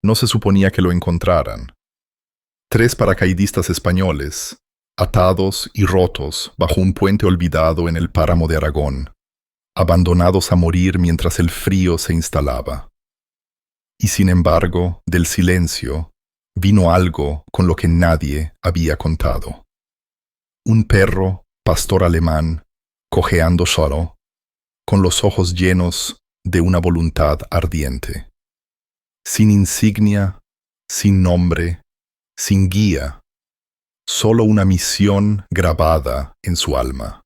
no se suponía que lo encontraran. 3 paracaidistas españoles, atados y rotos bajo un puente olvidado en el páramo de Aragón, abandonados a morir mientras el frío se instalaba. Y sin embargo, del silencio, vino algo con lo que nadie había contado. Un perro, pastor alemán, cojeando solo, con los ojos llenos de una voluntad ardiente. Sin insignia, sin nombre, sin guía, solo una misión grabada en su alma.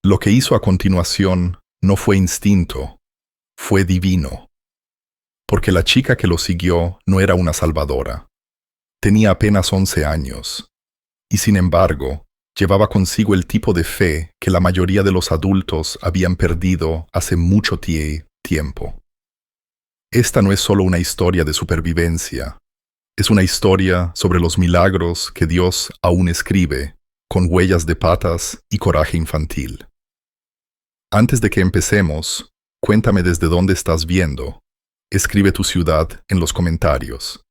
Lo que hizo a continuación no fue instinto, fue divino. Porque la chica que lo siguió no era una salvadora. Tenía apenas 11 años, y sin embargo, llevaba consigo el tipo de fe que la mayoría de los adultos habían perdido hace mucho tiempo. Esta no es solo una historia de supervivencia, es una historia sobre los milagros que Dios aún escribe, con huellas de patas y coraje infantil. Antes de que empecemos, cuéntame desde dónde estás viendo. Escribe tu ciudad en los comentarios.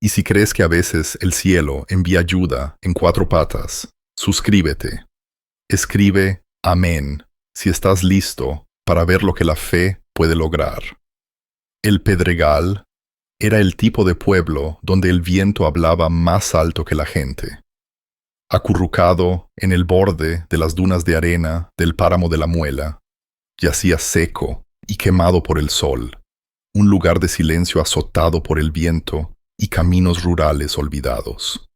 Y si crees que a veces el cielo envía ayuda en 4 patas, suscríbete. Escribe amén si estás listo para ver lo que la fe puede lograr. El Pedregal era el tipo de pueblo donde el viento hablaba más alto que la gente. Acurrucado en el borde de las dunas de arena del páramo de la Muela, yacía seco y quemado por el sol, un lugar de silencio azotado por el viento y caminos rurales olvidados.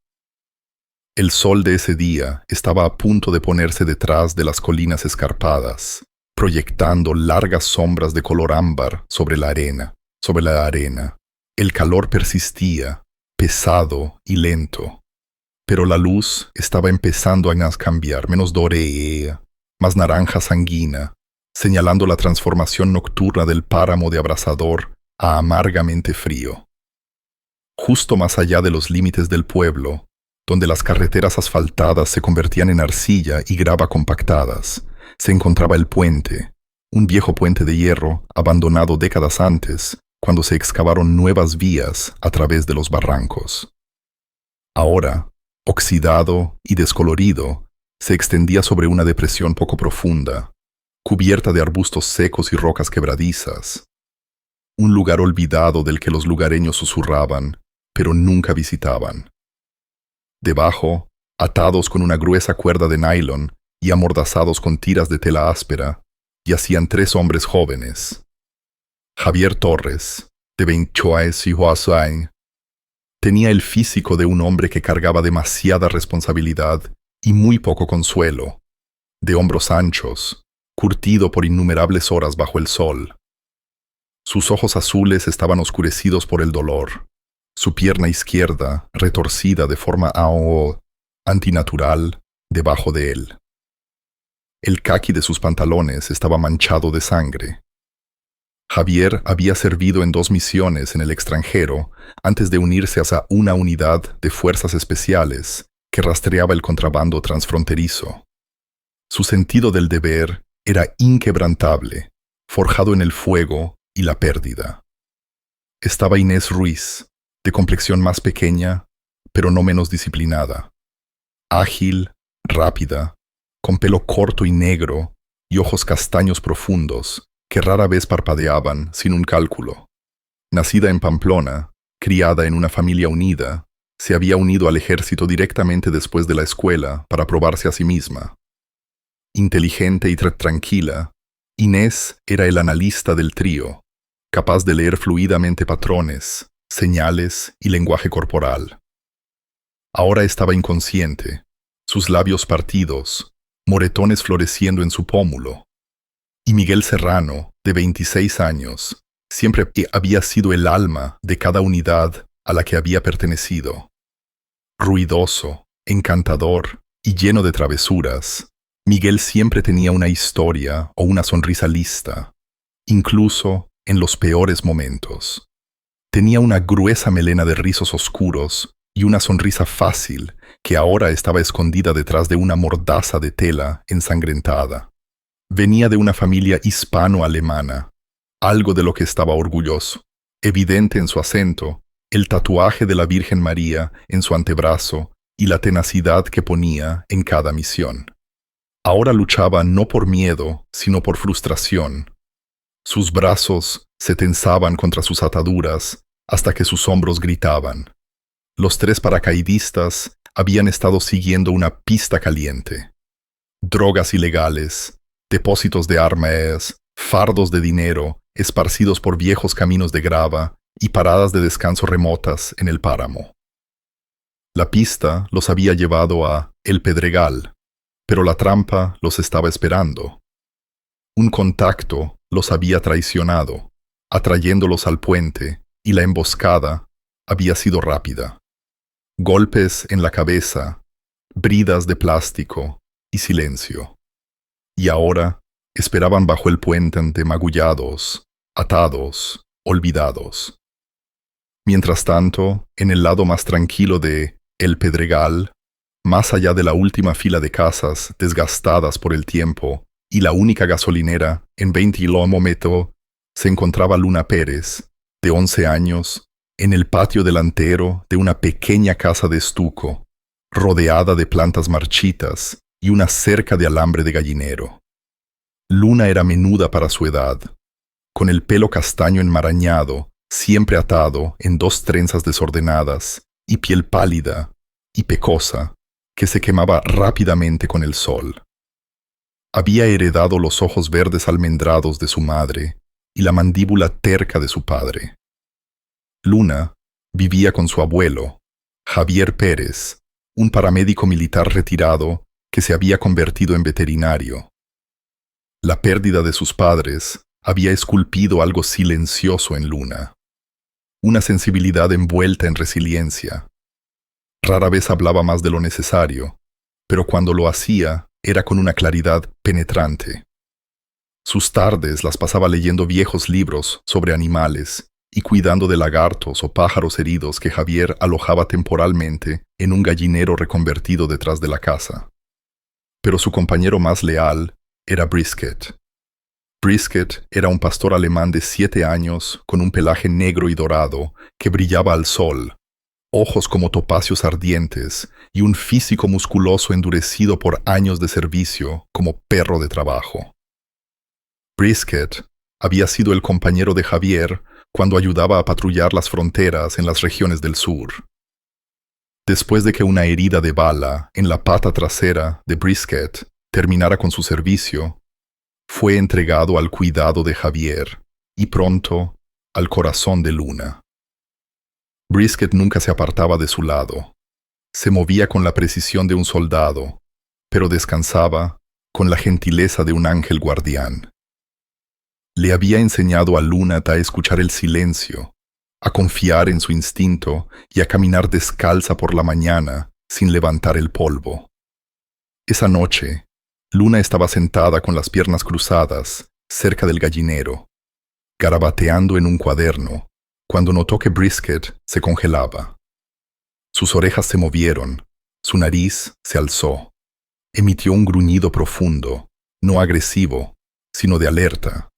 El sol de ese día estaba a punto de ponerse detrás de las colinas escarpadas, proyectando largas sombras de color ámbar sobre la arena. El calor persistía, pesado y lento, pero la luz estaba empezando a cambiar, menos dorea, más naranja sanguina, señalando la transformación nocturna del páramo de abrasador a amargamente frío. Justo más allá de los límites del pueblo, donde las carreteras asfaltadas se convertían en arcilla y grava compactadas, se encontraba el puente, un viejo puente de hierro abandonado décadas antes, cuando se excavaron nuevas vías a través de los barrancos. Ahora, oxidado y descolorido, se extendía sobre una depresión poco profunda, cubierta de arbustos secos y rocas quebradizas. Un lugar olvidado del que los lugareños susurraban, pero nunca visitaban. Debajo, atados con una gruesa cuerda de nylon y amordazados con tiras de tela áspera, yacían 3 hombres jóvenes. Javier Torres, de 28 años, tenía el físico de un hombre que cargaba demasiada responsabilidad y muy poco consuelo, de hombros anchos, curtido por innumerables horas bajo el sol. Sus ojos azules estaban oscurecidos por el dolor, su pierna izquierda retorcida de forma antinatural debajo de él. El caqui de sus pantalones estaba manchado de sangre. Javier había servido en 2 misiones en el extranjero antes de unirse a una unidad de fuerzas especiales que rastreaba el contrabando transfronterizo. Su sentido del deber era inquebrantable, forjado en el fuego y la pérdida. Estaba Inés Ruiz, de complexión más pequeña, pero no menos disciplinada. Ágil, rápida, con pelo corto y negro y ojos castaños profundos, que rara vez parpadeaban sin un cálculo. Nacida en Pamplona, criada en una familia unida, se había unido al ejército directamente después de la escuela para probarse a sí misma. Inteligente y tranquila, Inés era el analista del trío, capaz de leer fluidamente patrones, señales y lenguaje corporal. Ahora estaba inconsciente, sus labios partidos, moretones floreciendo en su pómulo. Y Miguel Serrano, de 26 años, siempre había sido el alma de cada unidad a la que había pertenecido. Ruidoso, encantador y lleno de travesuras, Miguel siempre tenía una historia o una sonrisa lista, incluso en los peores momentos. Tenía una gruesa melena de rizos oscuros y una sonrisa fácil que ahora estaba escondida detrás de una mordaza de tela ensangrentada. Venía de una familia hispano-alemana, algo de lo que estaba orgulloso, evidente en su acento el tatuaje de la Virgen María en su antebrazo y la tenacidad que ponía en cada misión. Ahora luchaba no por miedo, sino por frustración. Sus brazos se tensaban contra sus ataduras hasta que sus hombros gritaban. Los 3 paracaidistas habían estado siguiendo una pista caliente. Drogas ilegales, depósitos de armas, fardos de dinero esparcidos por viejos caminos de grava y paradas de descanso remotas en el páramo. La pista los había llevado a El Pedregal, pero la trampa los estaba esperando. Un contacto los había traicionado, atrayéndolos al puente, y la emboscada había sido rápida. Golpes en la cabeza, bridas de plástico y silencio. Y ahora esperaban bajo el puente magullados, atados, olvidados. Mientras tanto, en el lado más tranquilo de El Pedregal, más allá de la última fila de casas desgastadas por el tiempo y la única gasolinera en 20 kilómetros, se encontraba Luna Pérez, de 11 años, en el patio delantero de una pequeña casa de estuco, rodeada de plantas marchitas y una cerca de alambre de gallinero. Luna era menuda para su edad, con el pelo castaño enmarañado, siempre atado en 2 trenzas desordenadas, y piel pálida y pecosa, que se quemaba rápidamente con el sol. Había heredado los ojos verdes almendrados de su madre y la mandíbula terca de su padre. Luna vivía con su abuelo, Javier Pérez, un paramédico militar retirado que se había convertido en veterinario. La pérdida de sus padres había esculpido algo silencioso en Luna, una sensibilidad envuelta en resiliencia. Rara vez hablaba más de lo necesario, pero cuando lo hacía era con una claridad penetrante. Sus tardes las pasaba leyendo viejos libros sobre animales y cuidando de lagartos o pájaros heridos que Javier alojaba temporalmente en un gallinero reconvertido detrás de la casa. Pero su compañero más leal era Brisket. Brisket era un pastor alemán de 7 años con un pelaje negro y dorado que brillaba al sol, ojos como topacios ardientes y un físico musculoso endurecido por años de servicio como perro de trabajo. Brisket había sido el compañero de Javier cuando ayudaba a patrullar las fronteras en las regiones del sur. Después de que una herida de bala en la pata trasera de Brisket terminara con su servicio, fue entregado al cuidado de Javier y pronto al corazón de Luna. Brisket nunca se apartaba de su lado. Se movía con la precisión de un soldado, pero descansaba con la gentileza de un ángel guardián. Le había enseñado a Luna a escuchar el silencio, a confiar en su instinto y a caminar descalza por la mañana sin levantar el polvo. Esa noche, Luna estaba sentada con las piernas cruzadas cerca del gallinero, garabateando en un cuaderno, cuando notó que Brisket se congelaba. Sus orejas se movieron, su nariz se alzó. Emitió un gruñido profundo, no agresivo, sino de alerta.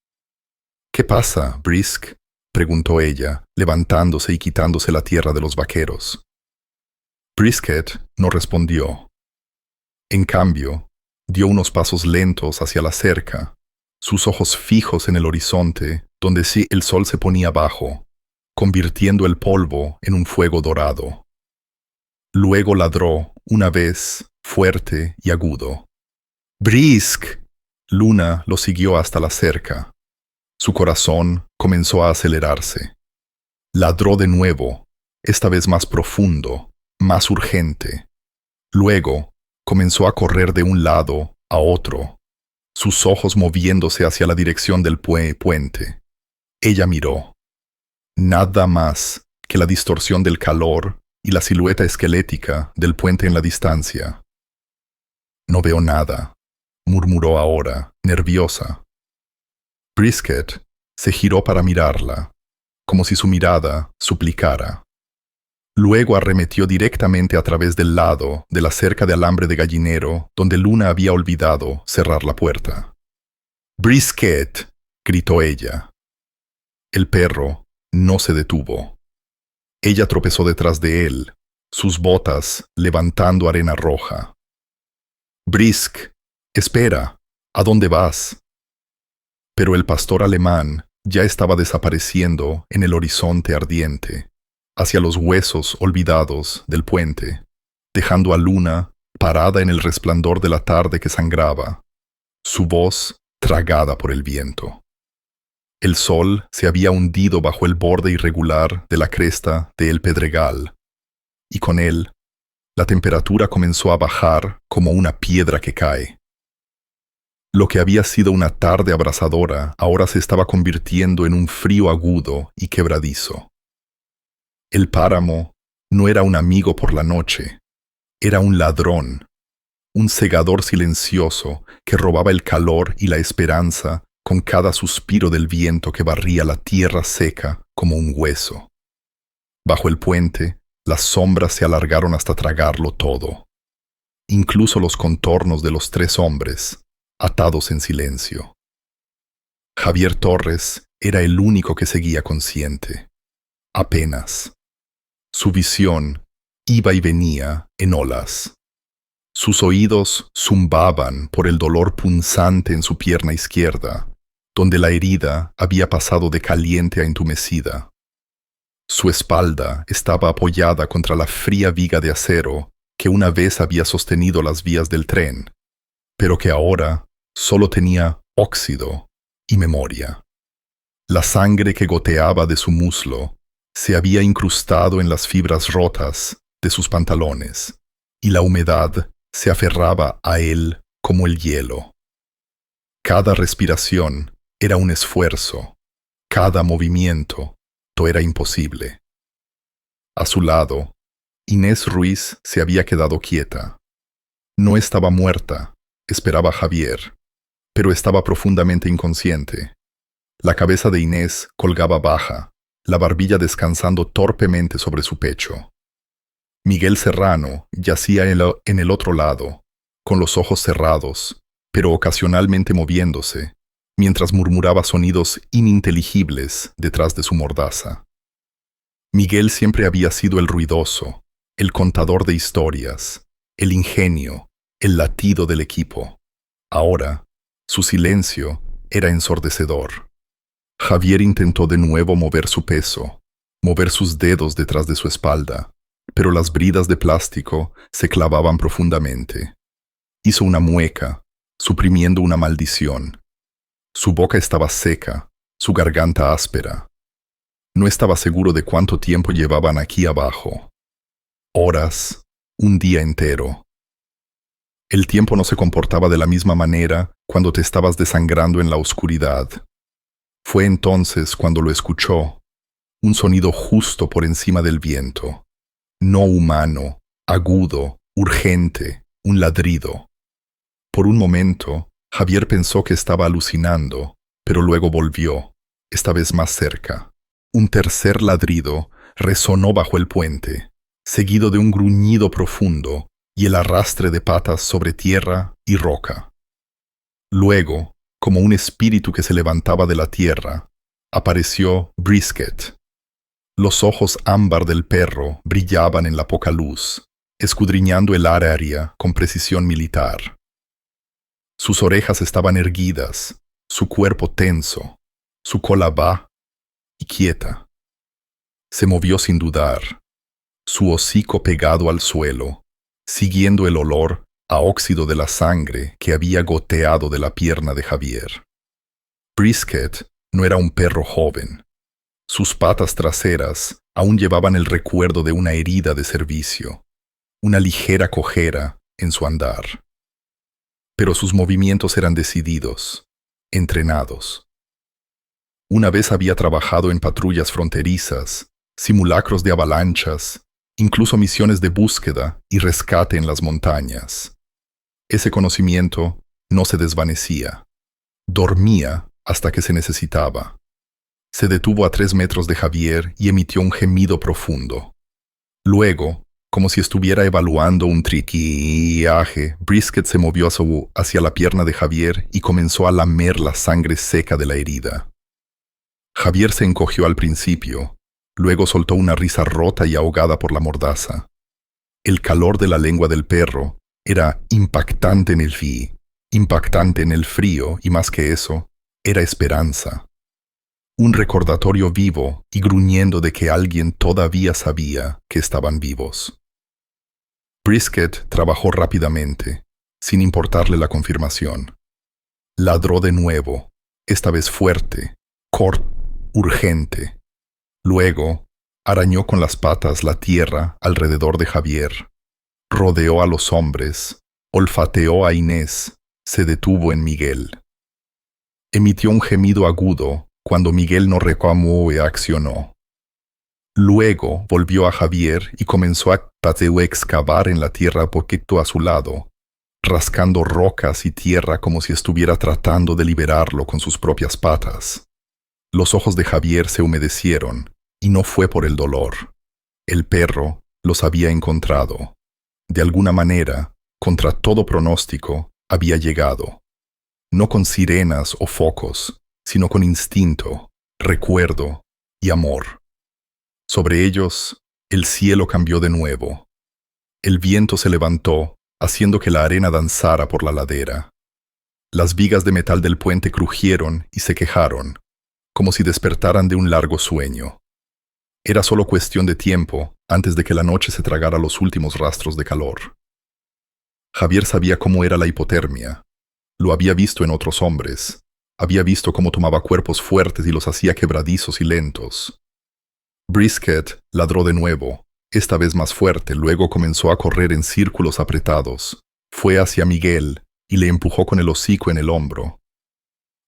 «¿Qué pasa, Brisk?», preguntó ella, levantándose y quitándose la tierra de los vaqueros. Brisket no respondió. En cambio, dio unos pasos lentos hacia la cerca, sus ojos fijos en el horizonte, donde sí el sol se ponía bajo, convirtiendo el polvo en un fuego dorado. Luego ladró, una vez, fuerte y agudo. «¡Brisk!». Luna lo siguió hasta la cerca. Su corazón comenzó a acelerarse. Ladró de nuevo, esta vez más profundo, más urgente. Luego, comenzó a correr de un lado a otro, sus ojos moviéndose hacia la dirección del puente. Ella miró. Nada más que la distorsión del calor y la silueta esquelética del puente en la distancia. «No veo nada», murmuró ahora, nerviosa. Brisket se giró para mirarla, como si su mirada suplicara. Luego arremetió directamente a través del lado de la cerca de alambre de gallinero donde Luna había olvidado cerrar la puerta. «¡Brisket!», gritó ella. El perro no se detuvo. Ella tropezó detrás de él, sus botas levantando arena roja. «Brisk, espera, ¿a dónde vas?» Pero el pastor alemán ya estaba desapareciendo en el horizonte ardiente, hacia los huesos olvidados del puente, dejando a Luna parada en el resplandor de la tarde que sangraba, su voz tragada por el viento. El sol se había hundido bajo el borde irregular de la cresta de El Pedregal, y con él, la temperatura comenzó a bajar como una piedra que cae. Lo que había sido una tarde abrasadora ahora se estaba convirtiendo en un frío agudo y quebradizo. El páramo no era un amigo por la noche, era un ladrón, un segador silencioso que robaba el calor y la esperanza con cada suspiro del viento que barría la tierra seca como un hueso. Bajo el puente, las sombras se alargaron hasta tragarlo todo, incluso los contornos de los tres hombres, atados en silencio. Javier Torres era el único que seguía consciente. Apenas. Su visión iba y venía en olas. Sus oídos zumbaban por el dolor punzante en su pierna izquierda, donde la herida había pasado de caliente a entumecida. Su espalda estaba apoyada contra la fría viga de acero que una vez había sostenido las vías del tren, pero que ahora solo tenía óxido y memoria. La sangre que goteaba de su muslo se había incrustado en las fibras rotas de sus pantalones, y la humedad se aferraba a él como el hielo. Cada respiración era un esfuerzo, cada movimiento era imposible. A su lado, Inés Ruiz se había quedado quieta. No estaba muerta, esperaba Javier, pero estaba profundamente inconsciente. La cabeza de Inés colgaba baja, la barbilla descansando torpemente sobre su pecho. Miguel Serrano yacía en el otro lado, con los ojos cerrados, pero ocasionalmente moviéndose, mientras murmuraba sonidos ininteligibles detrás de su mordaza. Miguel siempre había sido el ruidoso, el contador de historias, el ingenio, el latido del equipo. Ahora, su silencio era ensordecedor. Javier intentó de nuevo mover su peso, mover sus dedos detrás de su espalda, pero las bridas de plástico se clavaban profundamente. Hizo una mueca, suprimiendo una maldición. Su boca estaba seca, su garganta áspera. No estaba seguro de cuánto tiempo llevaban aquí abajo. Horas, un día entero. El tiempo no se comportaba de la misma manera cuando te estabas desangrando en la oscuridad. Fue entonces cuando lo escuchó, un sonido justo por encima del viento. No humano, agudo, urgente, un ladrido. Por un momento, Javier pensó que estaba alucinando, pero luego volvió, esta vez más cerca. Un tercer ladrido resonó bajo el puente, seguido de un gruñido profundo y el arrastre de patas sobre tierra y roca. Luego, como un espíritu que se levantaba de la tierra, apareció Brisket. Los ojos ámbar del perro brillaban en la poca luz, escudriñando el área con precisión militar. Sus orejas estaban erguidas, su cuerpo tenso, su cola baja y quieta. Se movió sin dudar, su hocico pegado al suelo, siguiendo el olor a óxido de la sangre que había goteado de la pierna de Javier. Brisket no era un perro joven. Sus patas traseras aún llevaban el recuerdo de una herida de servicio, una ligera cojera en su andar. Pero sus movimientos eran decididos, entrenados. Una vez había trabajado en patrullas fronterizas, simulacros de avalanchas, incluso misiones de búsqueda y rescate en las montañas. Ese conocimiento no se desvanecía. Dormía hasta que se necesitaba. Se detuvo a 3 metros de Javier y emitió un gemido profundo. Luego, como si estuviera evaluando un triquillaje, Brisket se movió hacia la pierna de Javier y comenzó a lamer la sangre seca de la herida. Javier se encogió al principio, Luego soltó una risa rota y ahogada por la mordaza. El calor de la lengua del perro era impactante en impactante en el frío y más que eso, era esperanza. Un recordatorio vivo y gruñendo de que alguien todavía sabía que estaban vivos. Brisket trabajó rápidamente, sin importarle la confirmación. Ladró de nuevo, esta vez fuerte, urgente. Luego, arañó con las patas la tierra alrededor de Javier. Rodeó a los hombres, olfateó a Inés, se detuvo en Miguel. Emitió un gemido agudo cuando Miguel no reclamó y accionó. Luego volvió a Javier y comenzó a excavar en la tierra poquito a su lado, rascando rocas y tierra como si estuviera tratando de liberarlo con sus propias patas. Los ojos de Javier se humedecieron, y no fue por el dolor. El perro los había encontrado. De alguna manera, contra todo pronóstico, había llegado. No con sirenas o focos, sino con instinto, recuerdo y amor. Sobre ellos, el cielo cambió de nuevo. El viento se levantó, haciendo que la arena danzara por la ladera. Las vigas de metal del puente crujieron y se quejaron, como si despertaran de un largo sueño. Era solo cuestión de tiempo antes de que la noche se tragara los últimos rastros de calor. Javier sabía cómo era la hipotermia. Lo había visto en otros hombres. Había visto cómo tomaba cuerpos fuertes y los hacía quebradizos y lentos. Brisket ladró de nuevo, esta vez más fuerte, luego comenzó a correr en círculos apretados. Fue hacia Miguel y le empujó con el hocico en el hombro.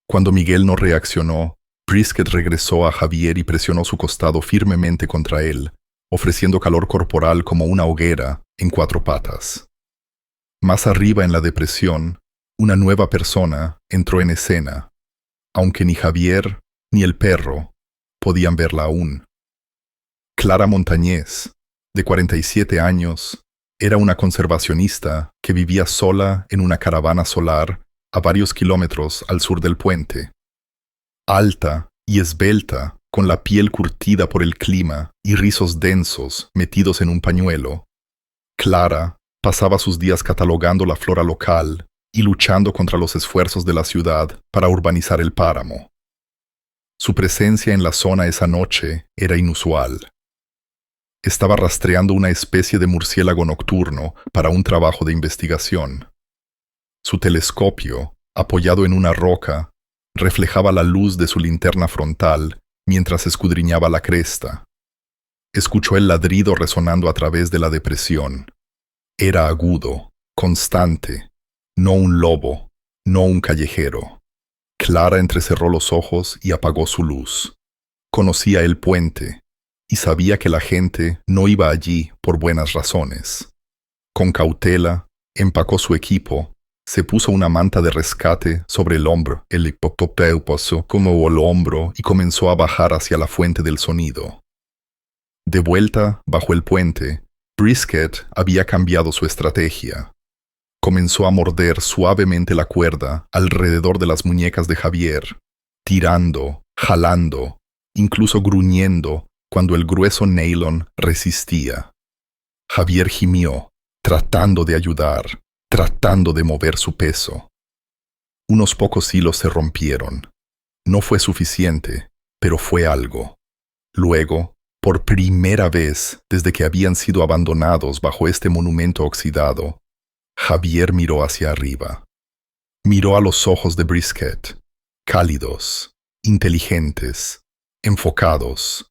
Cuando Miguel no reaccionó, Brisket regresó a Javier y presionó su costado firmemente contra él, ofreciendo calor corporal como una hoguera en 4 patas. Más arriba en la depresión, una nueva persona entró en escena, aunque ni Javier ni el perro podían verla aún. Clara Montañez, de 47 años, era una conservacionista que vivía sola en una caravana solar a varios kilómetros al sur del puente. Alta y esbelta, con la piel curtida por el clima y rizos densos metidos en un pañuelo, Clara pasaba sus días catalogando la flora local y luchando contra los esfuerzos de la ciudad para urbanizar el páramo. Su presencia en la zona esa noche era inusual. Estaba rastreando una especie de murciélago nocturno para un trabajo de investigación. Su telescopio, apoyado en una roca, reflejaba la luz de su linterna frontal mientras escudriñaba la cresta. Escuchó el ladrido resonando a través de la depresión. Era agudo, constante, no un lobo, no un callejero. Clara entrecerró los ojos y apagó su luz. Conocía el puente y sabía que la gente no iba allí por buenas razones. Con cautela, empacó su equipo, se puso una manta de rescate sobre el hombro, el hipopótamo pasó como el hombro y comenzó a bajar hacia la fuente del sonido. De vuelta, bajo el puente, Brisket había cambiado su estrategia. Comenzó a morder suavemente la cuerda alrededor de las muñecas de Javier, tirando, jalando, incluso gruñendo cuando el grueso nylon resistía. Javier gimió, tratando de ayudar, tratando de mover su peso. Unos pocos hilos se rompieron. No fue suficiente, pero fue algo. Luego, por primera vez desde que habían sido abandonados bajo este monumento oxidado, Javier miró hacia arriba. Miró a los ojos de Brisket, cálidos, inteligentes, enfocados,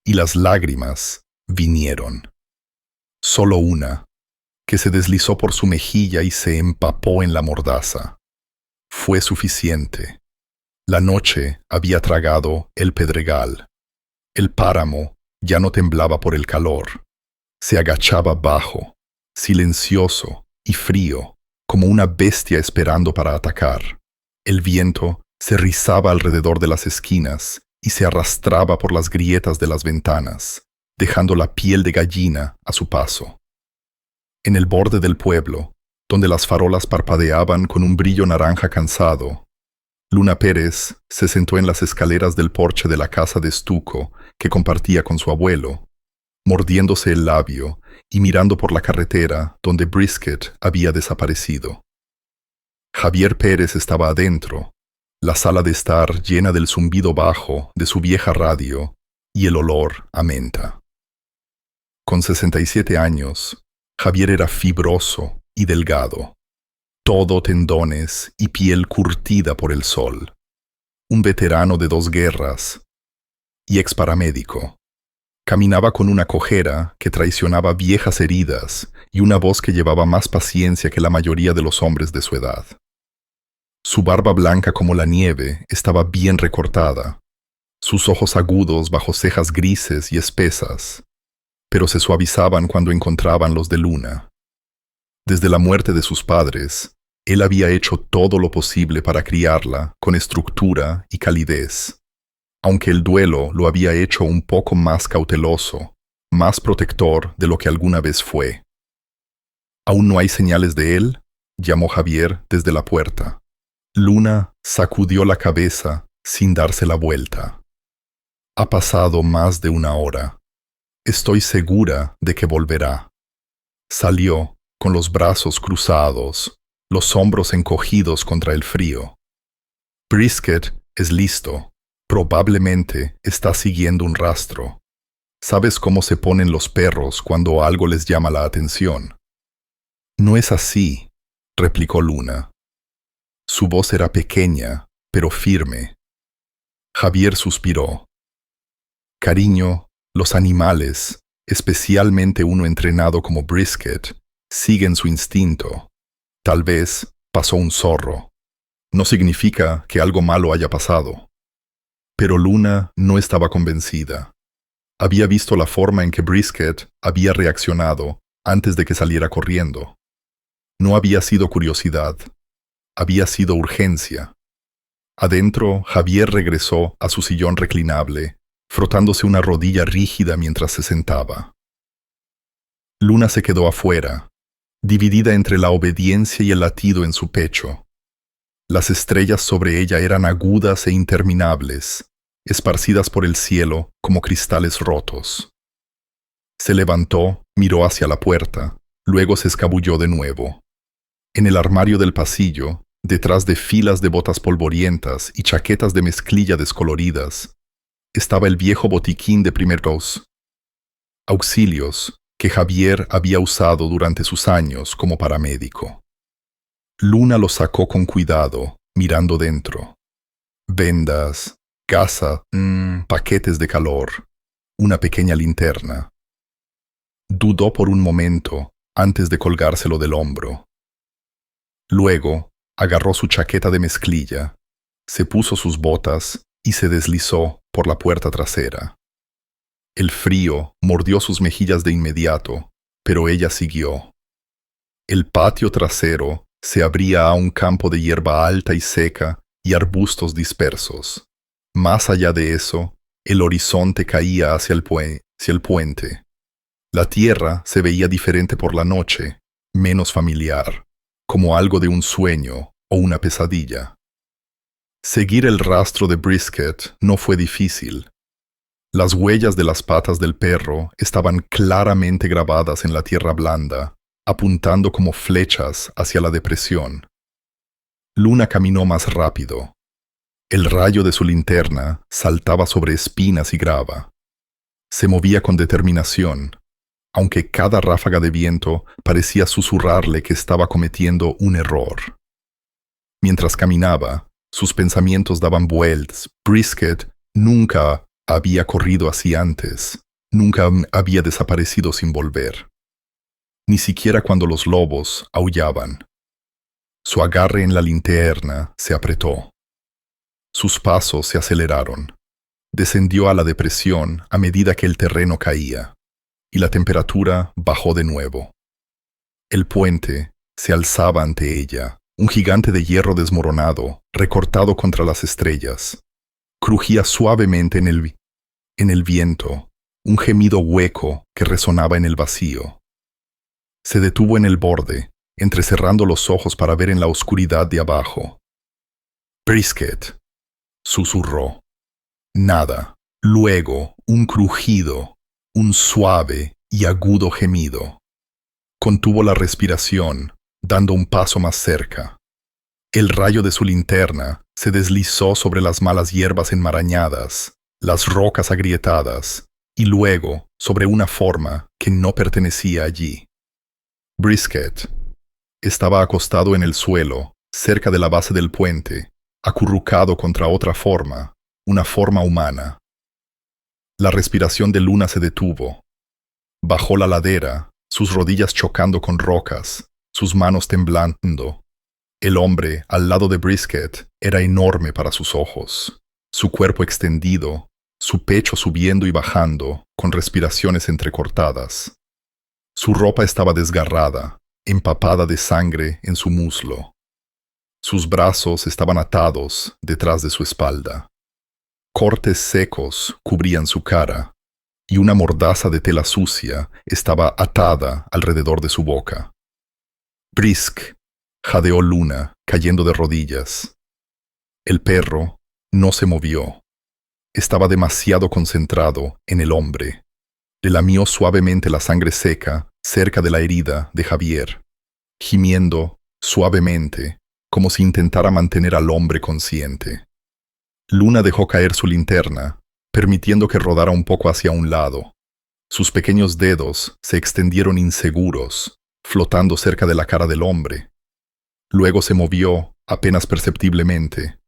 y las lágrimas vinieron. Solo una, que se deslizó por su mejilla y se empapó en la mordaza. Fue suficiente. La noche había tragado el pedregal. El páramo ya no temblaba por el calor. Se agachaba bajo, silencioso y frío, como una bestia esperando para atacar. El viento se rizaba alrededor de las esquinas y se arrastraba por las grietas de las ventanas, dejando la piel de gallina a su paso. En el borde del pueblo, donde las farolas parpadeaban con un brillo naranja cansado, Luna Pérez se sentó en las escaleras del porche de la casa de estuco que compartía con su abuelo, mordiéndose el labio y mirando por la carretera donde Brisket había desaparecido. Javier Pérez estaba adentro, la sala de estar llena del zumbido bajo de su vieja radio y el olor a menta. Con 67 años, Javier era fibroso y delgado, todo tendones y piel curtida por el sol. Un veterano de 2 guerras y exparamédico. Caminaba con una cojera que traicionaba viejas heridas y una voz que llevaba más paciencia que la mayoría de los hombres de su edad. Su barba blanca como la nieve estaba bien recortada, sus ojos agudos bajo cejas grises y espesas, pero se suavizaban cuando encontraban los de Luna. Desde la muerte de sus padres, él había hecho todo lo posible para criarla con estructura y calidez, aunque el duelo lo había hecho un poco más cauteloso, más protector de lo que alguna vez fue. ¿Aún no hay señales de él?, llamó Javier desde la puerta. Luna sacudió la cabeza sin darse la vuelta. Ha pasado más de 1 hora. Estoy segura de que volverá. Salió con los brazos cruzados, los hombros encogidos contra el frío. Brisket es listo. Probablemente está siguiendo un rastro. ¿Sabes cómo se ponen los perros cuando algo les llama la atención? No es así, replicó Luna. Su voz era pequeña, pero firme. Javier suspiró. Cariño, los animales, especialmente uno entrenado como Brisket, siguen su instinto. Tal vez pasó un zorro. No significa que algo malo haya pasado. Pero Luna no estaba convencida. Había visto la forma en que Brisket había reaccionado antes de que saliera corriendo. No había sido curiosidad. Había sido urgencia. Adentro, Javier regresó a su sillón reclinable, frotándose una rodilla rígida mientras se sentaba. Luna se quedó afuera, dividida entre la obediencia y el latido en su pecho. Las estrellas sobre ella eran agudas e interminables, esparcidas por el cielo como cristales rotos. Se levantó, miró hacia la puerta, luego se escabulló de nuevo. En el armario del pasillo, detrás de filas de botas polvorientas y chaquetas de mezclilla descoloridas, estaba el viejo botiquín de primeros auxilios que Javier había usado durante sus años como paramédico. Luna lo sacó con cuidado, mirando dentro. Vendas, gasa, paquetes de calor, una pequeña linterna. Dudó por un momento antes de colgárselo del hombro. Luego, agarró su chaqueta de mezclilla, se puso sus botas y se deslizó por la puerta trasera. El frío mordió sus mejillas de inmediato, pero ella siguió. El patio trasero se abría a un campo de hierba alta y seca y arbustos dispersos. Más allá de eso, el horizonte caía hacia el puente. La tierra se veía diferente por la noche, menos familiar, como algo de un sueño o una pesadilla. Seguir el rastro de Brisket no fue difícil. Las huellas de las patas del perro estaban claramente grabadas en la tierra blanda, apuntando como flechas hacia la depresión. Luna caminó más rápido. El rayo de su linterna saltaba sobre espinas y grava. Se movía con determinación, aunque cada ráfaga de viento parecía susurrarle que estaba cometiendo un error. Mientras caminaba, sus pensamientos daban vueltas. Brisket nunca había corrido así antes, nunca había desaparecido sin volver. Ni siquiera cuando los lobos aullaban. Su agarre en la linterna se apretó. Sus pasos se aceleraron. Descendió a la depresión a medida que el terreno caía, y la temperatura bajó de nuevo. El puente se alzaba ante ella, un gigante de hierro desmoronado, recortado contra las estrellas. Crujía suavemente en el viento, un gemido hueco que resonaba en el vacío. Se detuvo en el borde, entrecerrando los ojos para ver en la oscuridad de abajo. Brisket, susurró. Nada. Luego, un crujido, un suave y agudo gemido. Contuvo la respiración, dando un paso más cerca. El rayo de su linterna se deslizó sobre las malas hierbas enmarañadas, las rocas agrietadas, y luego sobre una forma que no pertenecía allí. Brisket estaba acostado en el suelo, cerca de la base del puente, acurrucado contra otra forma, una forma humana. La respiración de Luna se detuvo. Bajó la ladera, sus rodillas chocando con rocas, sus manos temblando. El hombre, al lado de Brisket, era enorme para sus ojos, su cuerpo extendido, su pecho subiendo y bajando, con respiraciones entrecortadas. Su ropa estaba desgarrada, empapada de sangre en su muslo. Sus brazos estaban atados detrás de su espalda. Cortes secos cubrían su cara, y una mordaza de tela sucia estaba atada alrededor de su boca. Brisk, jadeó Luna, cayendo de rodillas. El perro no se movió. Estaba demasiado concentrado en el hombre. Le lamió suavemente la sangre seca cerca de la herida de Javier, gimiendo suavemente, como si intentara mantener al hombre consciente. Luna dejó caer su linterna, permitiendo que rodara un poco hacia un lado. Sus pequeños dedos se extendieron inseguros, flotando cerca de la cara del hombre. Luego se movió, apenas perceptiblemente.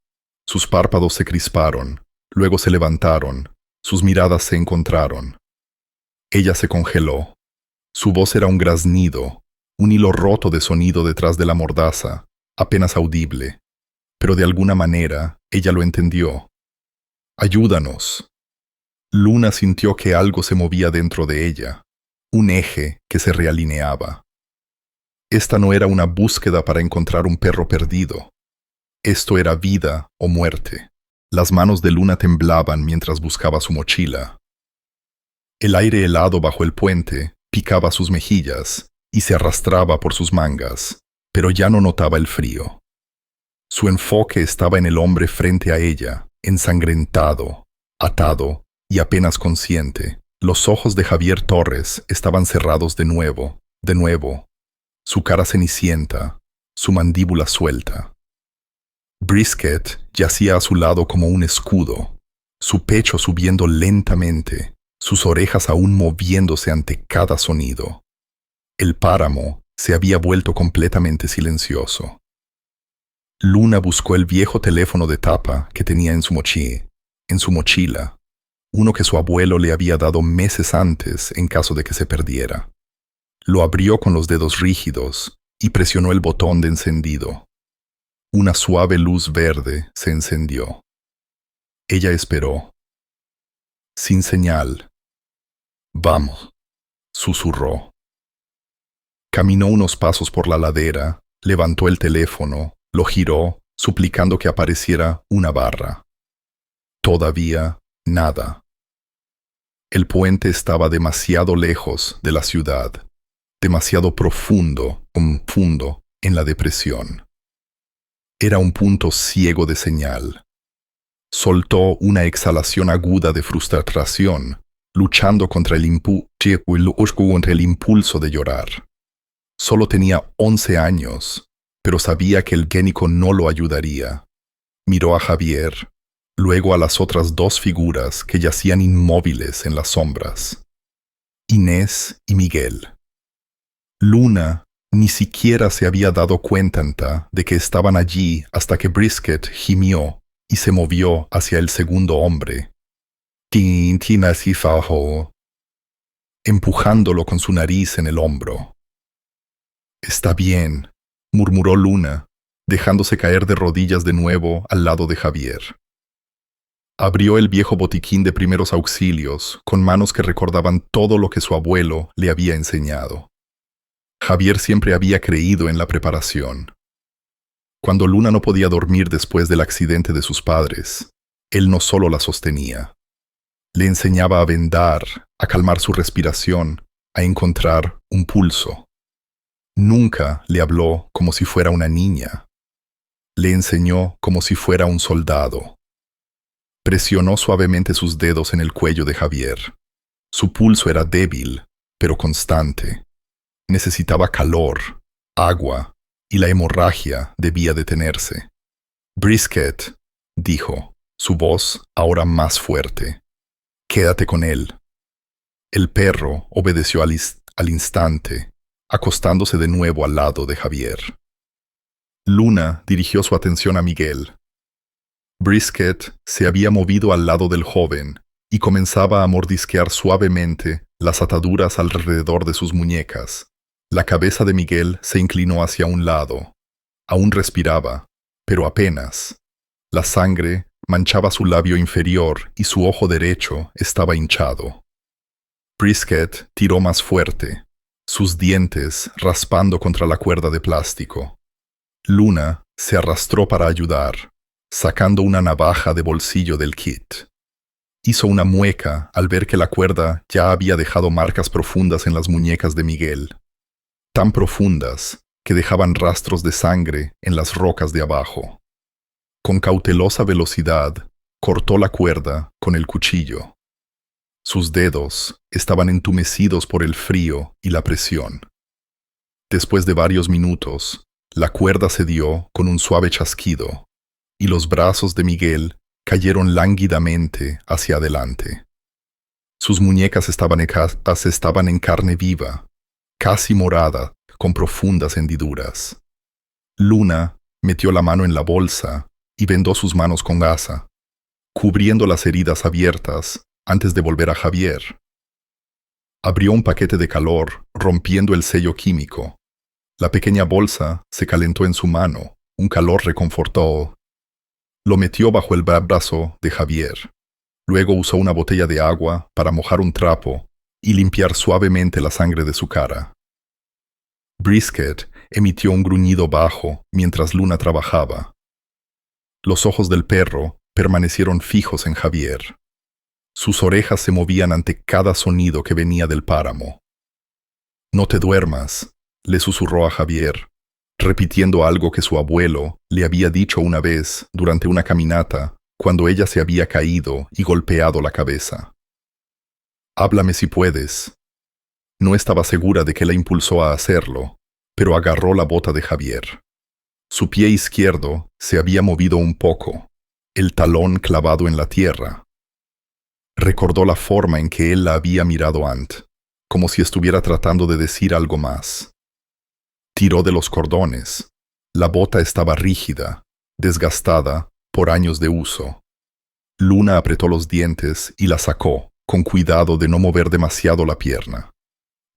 Sus párpados se crisparon, luego se levantaron, sus miradas se encontraron. Ella se congeló. Su voz era un graznido, un hilo roto de sonido detrás de la mordaza, apenas audible. Pero de alguna manera, ella lo entendió. «Ayúdanos». Luna sintió que algo se movía dentro de ella, un eje que se realineaba. Esta no era una búsqueda para encontrar un perro perdido. Esto era vida o muerte. Las manos de Luna temblaban mientras buscaba su mochila. El aire helado bajo el puente picaba sus mejillas y se arrastraba por sus mangas, pero ya no notaba el frío. Su enfoque estaba en el hombre frente a ella, ensangrentado, atado y apenas consciente. Los ojos de Javier Torres estaban cerrados de nuevo. Su cara cenicienta, su mandíbula suelta. Brisket yacía a su lado como un escudo, su pecho subiendo lentamente, sus orejas aún moviéndose ante cada sonido. El páramo se había vuelto completamente silencioso. Luna buscó el viejo teléfono de tapa que tenía en su mochila, uno que su abuelo le había dado meses antes en caso de que se perdiera. Lo abrió con los dedos rígidos y presionó el botón de encendido. Una suave luz verde se encendió. Ella esperó. Sin señal. «Vamos», susurró. Caminó unos pasos por la ladera, levantó el teléfono, lo giró, suplicando que apareciera una barra. Todavía nada. El puente estaba demasiado lejos de la ciudad, demasiado profundo en la depresión. Era un punto ciego de señal. Soltó una exhalación aguda de frustración, luchando contra el impulso de llorar. Solo tenía 11 años, pero sabía que el génico no lo ayudaría. Miró a Javier, luego a las otras dos figuras que yacían inmóviles en las sombras. Inés y Miguel. Luna ni siquiera se había dado cuenta de que estaban allí hasta que Brisket gimió y se movió hacia el segundo hombre, empujándolo con su nariz en el hombro. «Está bien», murmuró Luna, dejándose caer de rodillas de nuevo al lado de Javier. Abrió el viejo botiquín de primeros auxilios con manos que recordaban todo lo que su abuelo le había enseñado. Javier siempre había creído en la preparación. Cuando Luna no podía dormir después del accidente de sus padres, él no solo la sostenía. Le enseñaba a vendar, a calmar su respiración, a encontrar un pulso. Nunca le habló como si fuera una niña. Le enseñó como si fuera un soldado. Presionó suavemente sus dedos en el cuello de Javier. Su pulso era débil, pero constante. Necesitaba calor, agua, y la hemorragia debía detenerse. Brisket, dijo, su voz ahora más fuerte. Quédate con él. El perro obedeció al instante, acostándose de nuevo al lado de Javier. Luna dirigió su atención a Miguel. Brisket se había movido al lado del joven y comenzaba a mordisquear suavemente las ataduras alrededor de sus muñecas. La cabeza de Miguel se inclinó hacia un lado. Aún respiraba, pero apenas. La sangre manchaba su labio inferior y su ojo derecho estaba hinchado. Brisket tiró más fuerte, sus dientes raspando contra la cuerda de plástico. Luna se arrastró para ayudar, sacando una navaja de bolsillo del kit. Hizo una mueca al ver que la cuerda ya había dejado marcas profundas en las muñecas de Miguel, tan profundas que dejaban rastros de sangre en las rocas de abajo. Con cautelosa velocidad, cortó la cuerda con el cuchillo. Sus dedos estaban entumecidos por el frío y la presión. Después de varios minutos, la cuerda cedió con un suave chasquido, y los brazos de Miguel cayeron lánguidamente hacia adelante. Sus muñecas estaban en carne viva, casi morada, con profundas hendiduras. Luna metió la mano en la bolsa y vendó sus manos con gasa, cubriendo las heridas abiertas antes de volver a Javier. Abrió un paquete de calor, rompiendo el sello químico. La pequeña bolsa se calentó en su mano, un calor reconfortó. Lo metió bajo el brazo de Javier. Luego usó una botella de agua para mojar un trapo y limpiar suavemente la sangre de su cara. Brisket emitió un gruñido bajo mientras Luna trabajaba. Los ojos del perro permanecieron fijos en Javier. Sus orejas se movían ante cada sonido que venía del páramo. «No te duermas», le susurró a Javier, repitiendo algo que su abuelo le había dicho una vez durante una caminata cuando ella se había caído y golpeado la cabeza. «Háblame si puedes». No estaba segura de qué la impulsó a hacerlo, pero agarró la bota de Javier. Su pie izquierdo se había movido un poco, el talón clavado en la tierra. Recordó la forma en que él la había mirado antes, como si estuviera tratando de decir algo más. Tiró de los cordones. La bota estaba rígida, desgastada por años de uso. Luna apretó los dientes y la sacó, con cuidado de no mover demasiado la pierna.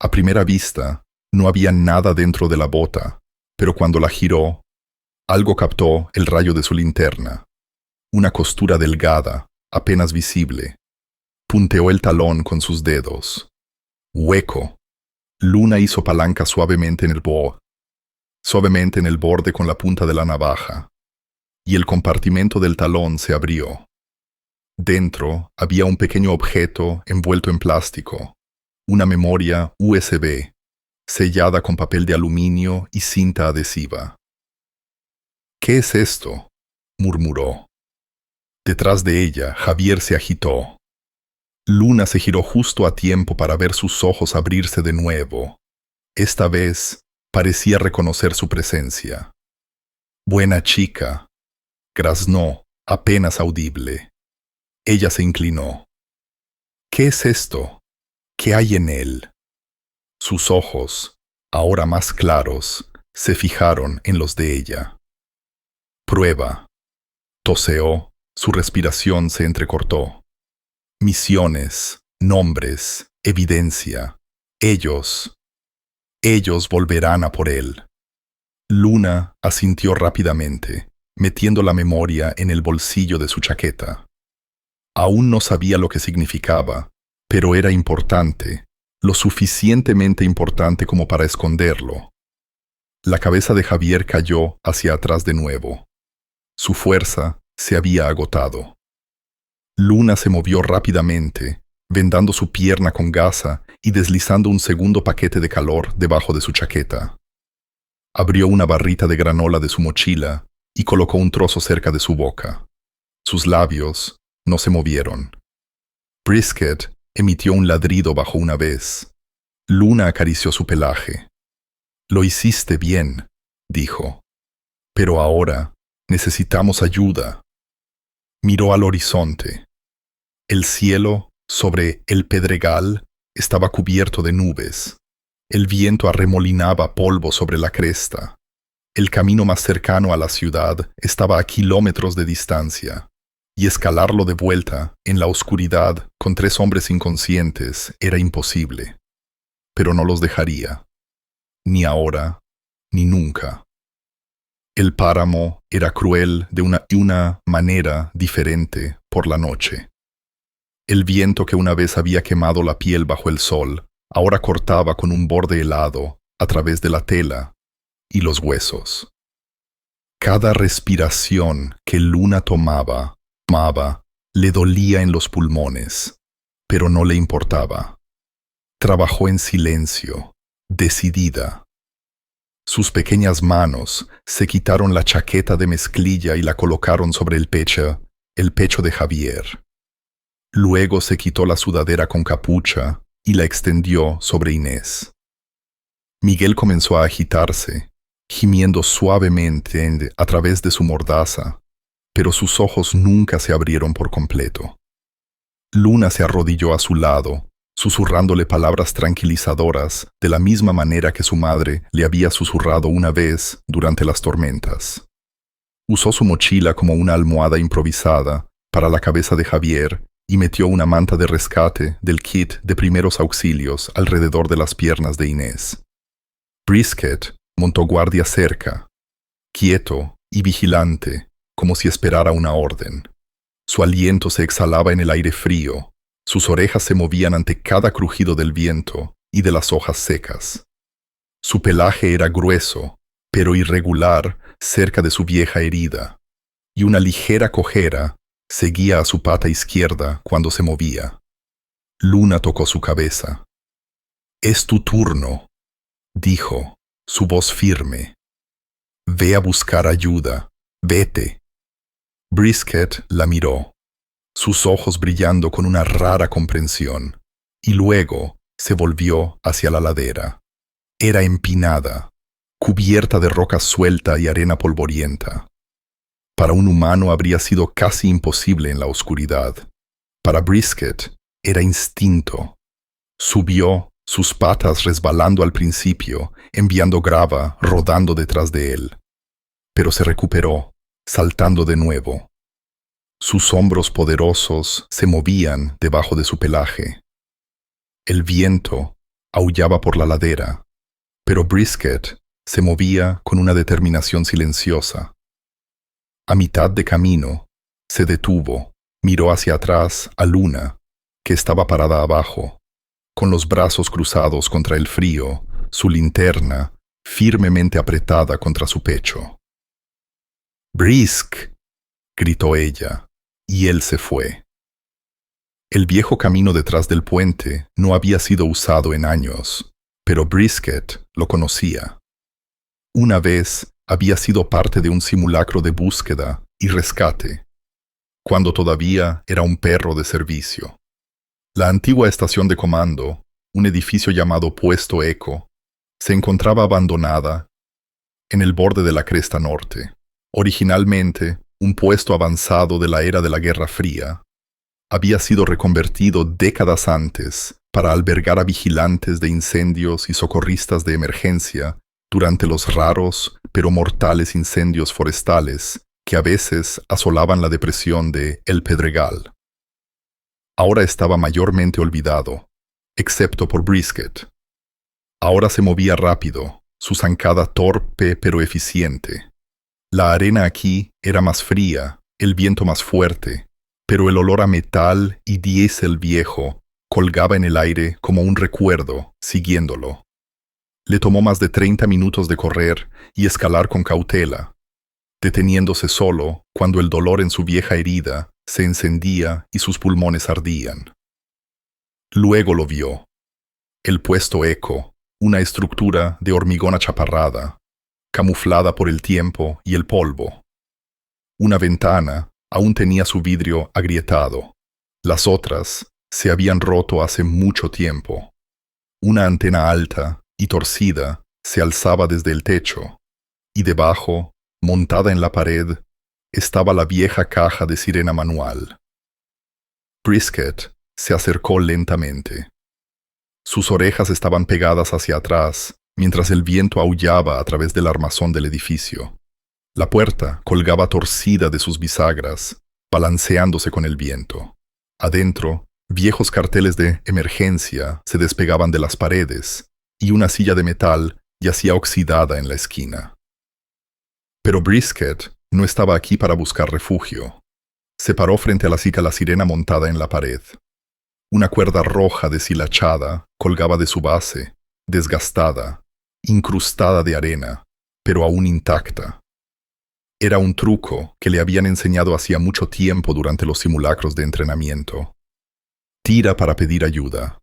A primera vista, no había nada dentro de la bota, pero cuando la giró, algo captó el rayo de su linterna. Una costura delgada, apenas visible. Punteó el talón con sus dedos. Hueco. Luna hizo palanca suavemente en el borde con la punta de la navaja, y el compartimento del talón se abrió. Dentro había un pequeño objeto envuelto en plástico, una memoria USB, sellada con papel de aluminio y cinta adhesiva. «¿Qué es esto?», murmuró. Detrás de ella, Javier se agitó. Luna se giró justo a tiempo para ver sus ojos abrirse de nuevo. Esta vez parecía reconocer su presencia. «Buena chica», graznó, apenas audible. Ella se inclinó. «¿Qué es esto? ¿Qué hay en él?». Sus ojos, ahora más claros, se fijaron en los de ella. «Prueba». Toseó, su respiración se entrecortó. «Misiones, nombres, evidencia. Ellos volverán a por él». Luna asintió rápidamente, metiendo la memoria en el bolsillo de su chaqueta. Aún no sabía lo que significaba, pero era importante, lo suficientemente importante como para esconderlo. La cabeza de Javier cayó hacia atrás de nuevo. Su fuerza se había agotado. Luna se movió rápidamente, vendando su pierna con gasa y deslizando un segundo paquete de calor debajo de su chaqueta. Abrió una barrita de granola de su mochila y colocó un trozo cerca de su boca. Sus labios no se movieron. Brisket emitió un ladrido bajo una vez. Luna acarició su pelaje. «Lo hiciste bien», dijo. «Pero ahora necesitamos ayuda». Miró al horizonte. El cielo, sobre el pedregal, estaba cubierto de nubes. El viento arremolinaba polvo sobre la cresta. El camino más cercano a la ciudad estaba a kilómetros de distancia, y escalarlo de vuelta, en la oscuridad, con 3 hombres inconscientes, era imposible. Pero no los dejaría. Ni ahora, ni nunca. El páramo era cruel de una manera diferente por la noche. El viento que una vez había quemado la piel bajo el sol, ahora cortaba con un borde helado a través de la tela y los huesos. Cada respiración que Luna tomaba, le dolía en los pulmones, pero no le importaba. Trabajó en silencio, decidida. Sus pequeñas manos se quitaron la chaqueta de mezclilla y la colocaron sobre el pecho de Javier. Luego se quitó la sudadera con capucha y la extendió sobre Inés. Miguel comenzó a agitarse, gimiendo suavemente a través de su mordaza, pero sus ojos nunca se abrieron por completo. Luna se arrodilló a su lado, susurrándole palabras tranquilizadoras de la misma manera que su madre le había susurrado una vez durante las tormentas. Usó su mochila como una almohada improvisada para la cabeza de Javier y metió una manta de rescate del kit de primeros auxilios alrededor de las piernas de Inés. Brisket montó guardia cerca, quieto y vigilante, como si esperara una orden. Su aliento se exhalaba en el aire frío, sus orejas se movían ante cada crujido del viento y de las hojas secas. Su pelaje era grueso, pero irregular cerca de su vieja herida, y una ligera cojera seguía a su pata izquierda cuando se movía. Luna tocó su cabeza. «Es tu turno», dijo, su voz firme. «Ve a buscar ayuda. Vete». Brisket la miró, sus ojos brillando con una rara comprensión, y luego se volvió hacia la ladera. Era empinada, cubierta de roca suelta y arena polvorienta. Para un humano habría sido casi imposible en la oscuridad. Para Brisket era instinto. Subió, sus patas resbalando al principio, enviando grava rodando detrás de él. Pero se recuperó, saltando de nuevo. Sus hombros poderosos se movían debajo de su pelaje. El viento aullaba por la ladera, pero Brisket se movía con una determinación silenciosa. A mitad de camino, se detuvo, miró hacia atrás a Luna, que estaba parada abajo, con los brazos cruzados contra el frío, su linterna firmemente apretada contra su pecho. «Brisk», gritó ella, y él se fue. El viejo camino detrás del puente no había sido usado en años, pero Brisket lo conocía. Una vez había sido parte de un simulacro de búsqueda y rescate, cuando todavía era un perro de servicio. La antigua estación de comando, un edificio llamado Puesto Eco, se encontraba abandonada en el borde de la cresta norte. Originalmente, un puesto avanzado de la era de la Guerra Fría, había sido reconvertido décadas antes para albergar a vigilantes de incendios y socorristas de emergencia durante los raros pero mortales incendios forestales que a veces asolaban la depresión de El Pedregal. Ahora estaba mayormente olvidado, excepto por Brisket. Ahora se movía rápido, su zancada torpe pero eficiente. La arena aquí era más fría, el viento más fuerte, pero el olor a metal y diésel viejo colgaba en el aire como un recuerdo, siguiéndolo. Le tomó más de 30 minutos de correr y escalar con cautela, deteniéndose solo cuando el dolor en su vieja herida se encendía y sus pulmones ardían. Luego lo vio. El Puesto Eco, una estructura de hormigón achaparrada, camuflada por el tiempo y el polvo. Una ventana aún tenía su vidrio agrietado. Las otras se habían roto hace mucho tiempo. Una antena alta y torcida se alzaba desde el techo, y debajo, montada en la pared, estaba la vieja caja de sirena manual. Brisket se acercó lentamente. Sus orejas estaban pegadas hacia atrás, mientras el viento aullaba a través del armazón del edificio. La puerta colgaba torcida de sus bisagras, balanceándose con el viento. Adentro, viejos carteles de emergencia se despegaban de las paredes, y una silla de metal yacía oxidada en la esquina. Pero Brisket no estaba aquí para buscar refugio. Se paró frente a la sirena montada en la pared. Una cuerda roja deshilachada colgaba de su base, desgastada, incrustada de arena, pero aún intacta. Era un truco que le habían enseñado hacía mucho tiempo durante los simulacros de entrenamiento. Tira para pedir ayuda.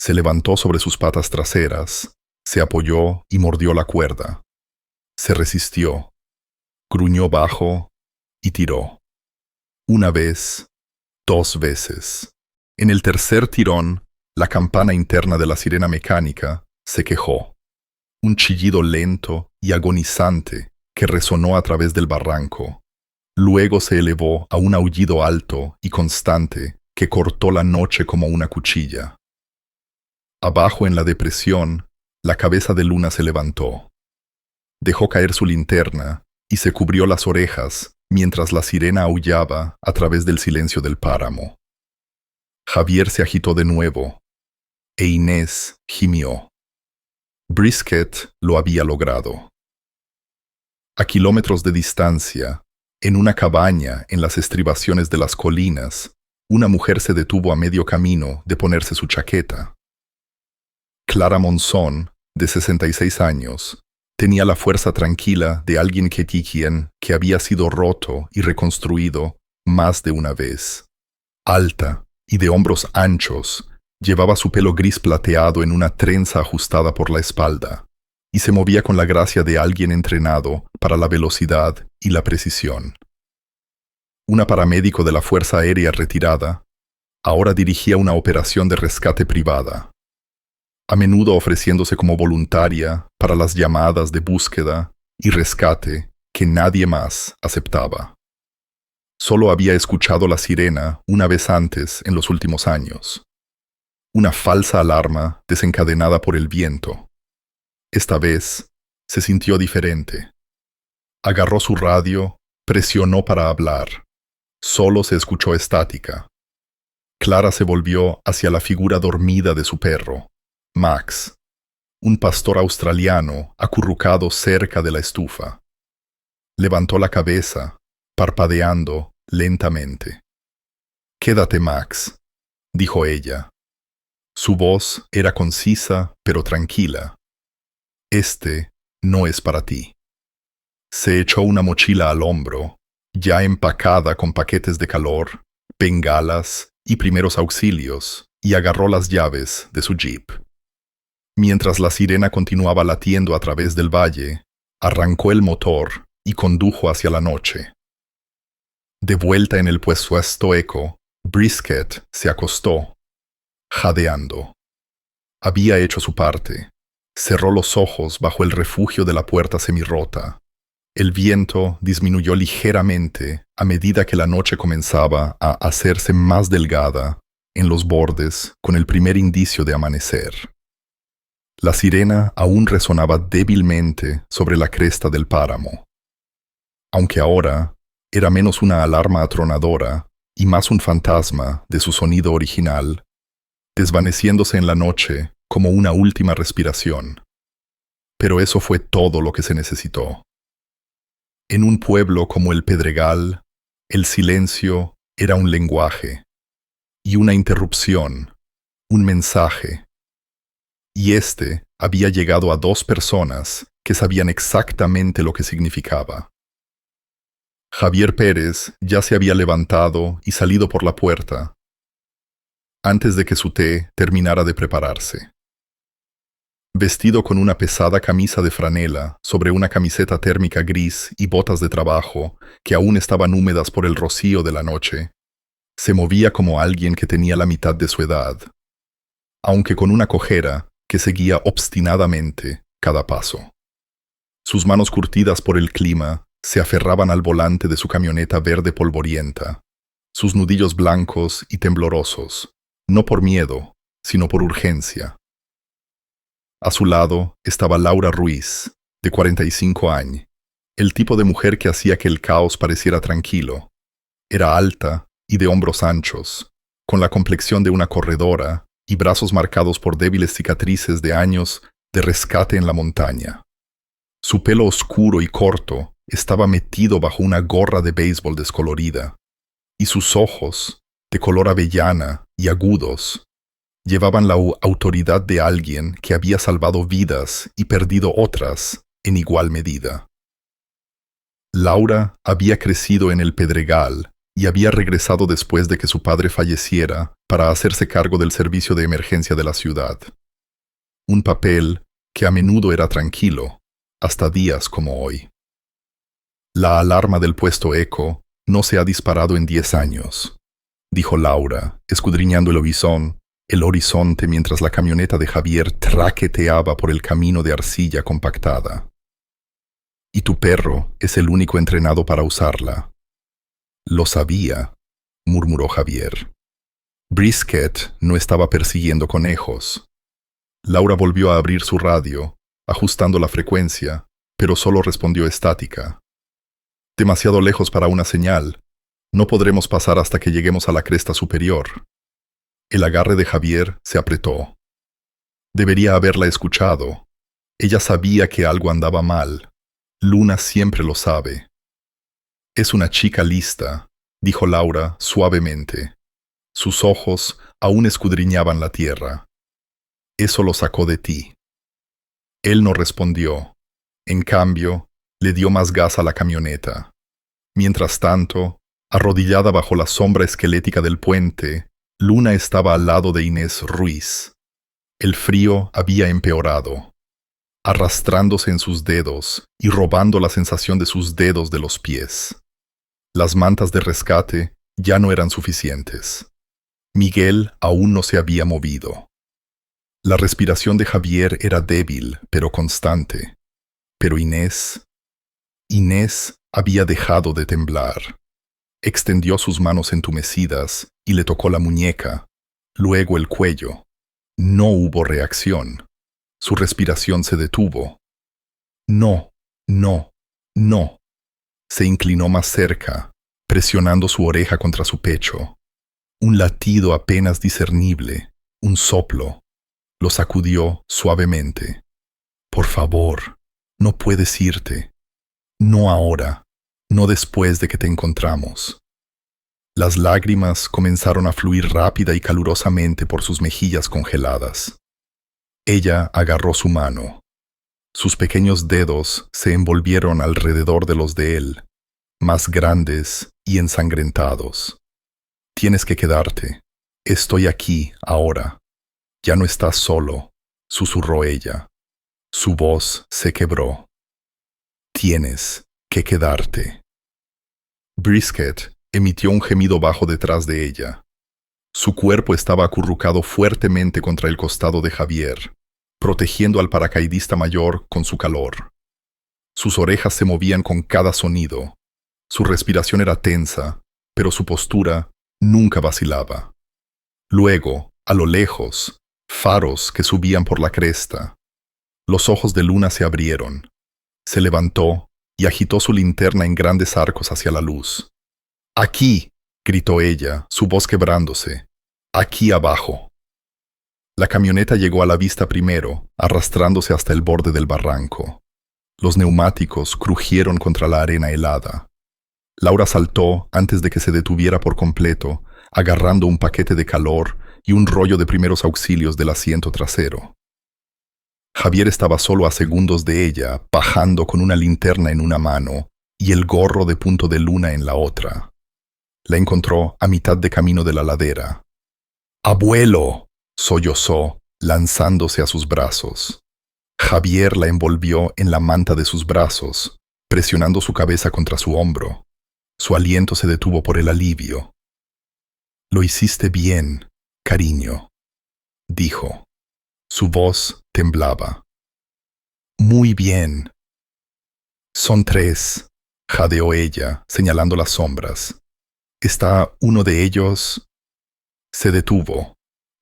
Se levantó sobre sus patas traseras, se apoyó y mordió la cuerda. Se resistió, gruñó bajo y tiró. Una vez, 2 veces. En el tercer tirón, la campana interna de la sirena mecánica se quejó. Un chillido lento y agonizante que resonó a través del barranco. Luego se elevó a un aullido alto y constante que cortó la noche como una cuchilla. Abajo en la depresión, la cabeza de Luna se levantó. Dejó caer su linterna y se cubrió las orejas mientras la sirena aullaba a través del silencio del páramo. Javier se agitó de nuevo, e Inés gimió. Brisket lo había logrado. A kilómetros de distancia, en una cabaña en las estribaciones de las colinas, una mujer se detuvo a medio camino de ponerse su chaqueta. Clara Monzón, de 66 años, tenía la fuerza tranquila de alguien que había sido roto y reconstruido más de una vez. Alta y de hombros anchos, llevaba su pelo gris plateado en una trenza ajustada por la espalda, y se movía con la gracia de alguien entrenado para la velocidad y la precisión. Una paramédico de la Fuerza Aérea retirada, ahora dirigía una operación de rescate privada, a menudo ofreciéndose como voluntaria para las llamadas de búsqueda y rescate que nadie más aceptaba. Solo había escuchado la sirena una vez antes en los últimos años. Una falsa alarma desencadenada por el viento. Esta vez se sintió diferente. Agarró su radio, presionó para hablar. Solo se escuchó estática. Clara se volvió hacia la figura dormida de su perro, Max, un pastor australiano acurrucado cerca de la estufa. Levantó la cabeza, parpadeando lentamente. «Quédate, Max», dijo ella. Su voz era concisa pero tranquila. «Este no es para ti». Se echó una mochila al hombro, ya empacada con paquetes de calor, bengalas y primeros auxilios, y agarró las llaves de su jeep. Mientras la sirena continuaba latiendo a través del valle, arrancó el motor y condujo hacia la noche. De vuelta en el puesto eco, Brisket se acostó, jadeando. Había hecho su parte. Cerró los ojos bajo el refugio de la puerta semirrota. El viento disminuyó ligeramente a medida que la noche comenzaba a hacerse más delgada en los bordes con el primer indicio de amanecer. La sirena aún resonaba débilmente sobre la cresta del páramo. Aunque ahora era menos una alarma atronadora y más un fantasma de su sonido original, desvaneciéndose en la noche como una última respiración. Pero eso fue todo lo que se necesitó. En un pueblo como el Pedregal, el silencio era un lenguaje, y una interrupción, un mensaje. Y este había llegado a 2 personas que sabían exactamente lo que significaba. Javier Pérez ya se había levantado y salido por la puerta, antes de que su té terminara de prepararse. Vestido con una pesada camisa de franela sobre una camiseta térmica gris y botas de trabajo que aún estaban húmedas por el rocío de la noche, se movía como alguien que tenía la mitad de su edad, aunque con una cojera que seguía obstinadamente cada paso. Sus manos curtidas por el clima se aferraban al volante de su camioneta verde polvorienta, sus nudillos blancos y temblorosos, no por miedo, sino por urgencia. A su lado estaba Laura Ruiz, de 45 años, el tipo de mujer que hacía que el caos pareciera tranquilo. Era alta y de hombros anchos, con la complexión de una corredora y brazos marcados por débiles cicatrices de años de rescate en la montaña. Su pelo oscuro y corto estaba metido bajo una gorra de béisbol descolorida, y sus ojos, de color avellana y agudos, llevaban la autoridad de alguien que había salvado vidas y perdido otras en igual medida. Laura había crecido en el Pedregal y había regresado después de que su padre falleciera para hacerse cargo del servicio de emergencia de la ciudad. Un papel que a menudo era tranquilo, hasta días como hoy. La alarma del puesto Eco no se ha disparado en 10 años, dijo Laura, escudriñando el horizonte mientras la camioneta de Javier traqueteaba por el camino de arcilla compactada. Y tu perro es el único entrenado para usarla. Lo sabía, murmuró Javier. Brisket no estaba persiguiendo conejos. Laura volvió a abrir su radio, ajustando la frecuencia, pero solo respondió estática. Demasiado lejos para una señal. No podremos pasar hasta que lleguemos a la cresta superior. El agarre de Javier se apretó. Debería haberla escuchado. Ella sabía que algo andaba mal. Luna siempre lo sabe. Es una chica lista, dijo Laura suavemente. Sus ojos aún escudriñaban la tierra. Eso lo sacó de ti. Él no respondió. En cambio, le dio más gas a la camioneta. Mientras tanto, arrodillada bajo la sombra esquelética del puente, Luna estaba al lado de Inés Ruiz. El frío había empeorado, arrastrándose en sus dedos y robando la sensación de sus dedos de los pies. Las mantas de rescate ya no eran suficientes. Miguel aún no se había movido. La respiración de Javier era débil, pero constante. Pero Inés había dejado de temblar. Extendió sus manos entumecidas y le tocó la muñeca, luego el cuello. No hubo reacción. Su respiración se detuvo. No, no, no. Se inclinó más cerca, presionando su oreja contra su pecho. Un latido apenas discernible, un soplo. Lo sacudió suavemente. Por favor, no puedes irte. No ahora, no después de que te encontramos. Las lágrimas comenzaron a fluir rápida y calurosamente por sus mejillas congeladas. Ella agarró su mano. Sus pequeños dedos se envolvieron alrededor de los de él, más grandes y ensangrentados. Tienes que quedarte. Estoy aquí, ahora. Ya no estás solo, susurró ella. Su voz se quebró. Tienes que quedarte. Brisket emitió un gemido bajo detrás de ella. Su cuerpo estaba acurrucado fuertemente contra el costado de Javier, protegiendo al paracaidista mayor con su calor. Sus orejas se movían con cada sonido. Su respiración era tensa, pero su postura nunca vacilaba. Luego, a lo lejos, faros que subían por la cresta. Los ojos de Luna se abrieron. Se levantó y agitó su linterna en grandes arcos hacia la luz. ¡Aquí!, gritó ella, su voz quebrándose. ¡Aquí abajo! La camioneta llegó a la vista primero, arrastrándose hasta el borde del barranco. Los neumáticos crujieron contra la arena helada. Laura saltó antes de que se detuviera por completo, agarrando un paquete de calor y un rollo de primeros auxilios del asiento trasero. Javier estaba solo a segundos de ella, bajando con una linterna en una mano y el gorro de punto de luna en la otra. La encontró a mitad de camino de la ladera. ¡Abuelo!, sollozó, lanzándose a sus brazos. Javier la envolvió en la manta de sus brazos, presionando su cabeza contra su hombro. Su aliento se detuvo por el alivio. «Lo hiciste bien, cariño», dijo. Su voz temblaba. «Muy bien». «Son 3», jadeó ella, señalando las sombras. «¿Está uno de ellos?» Se detuvo.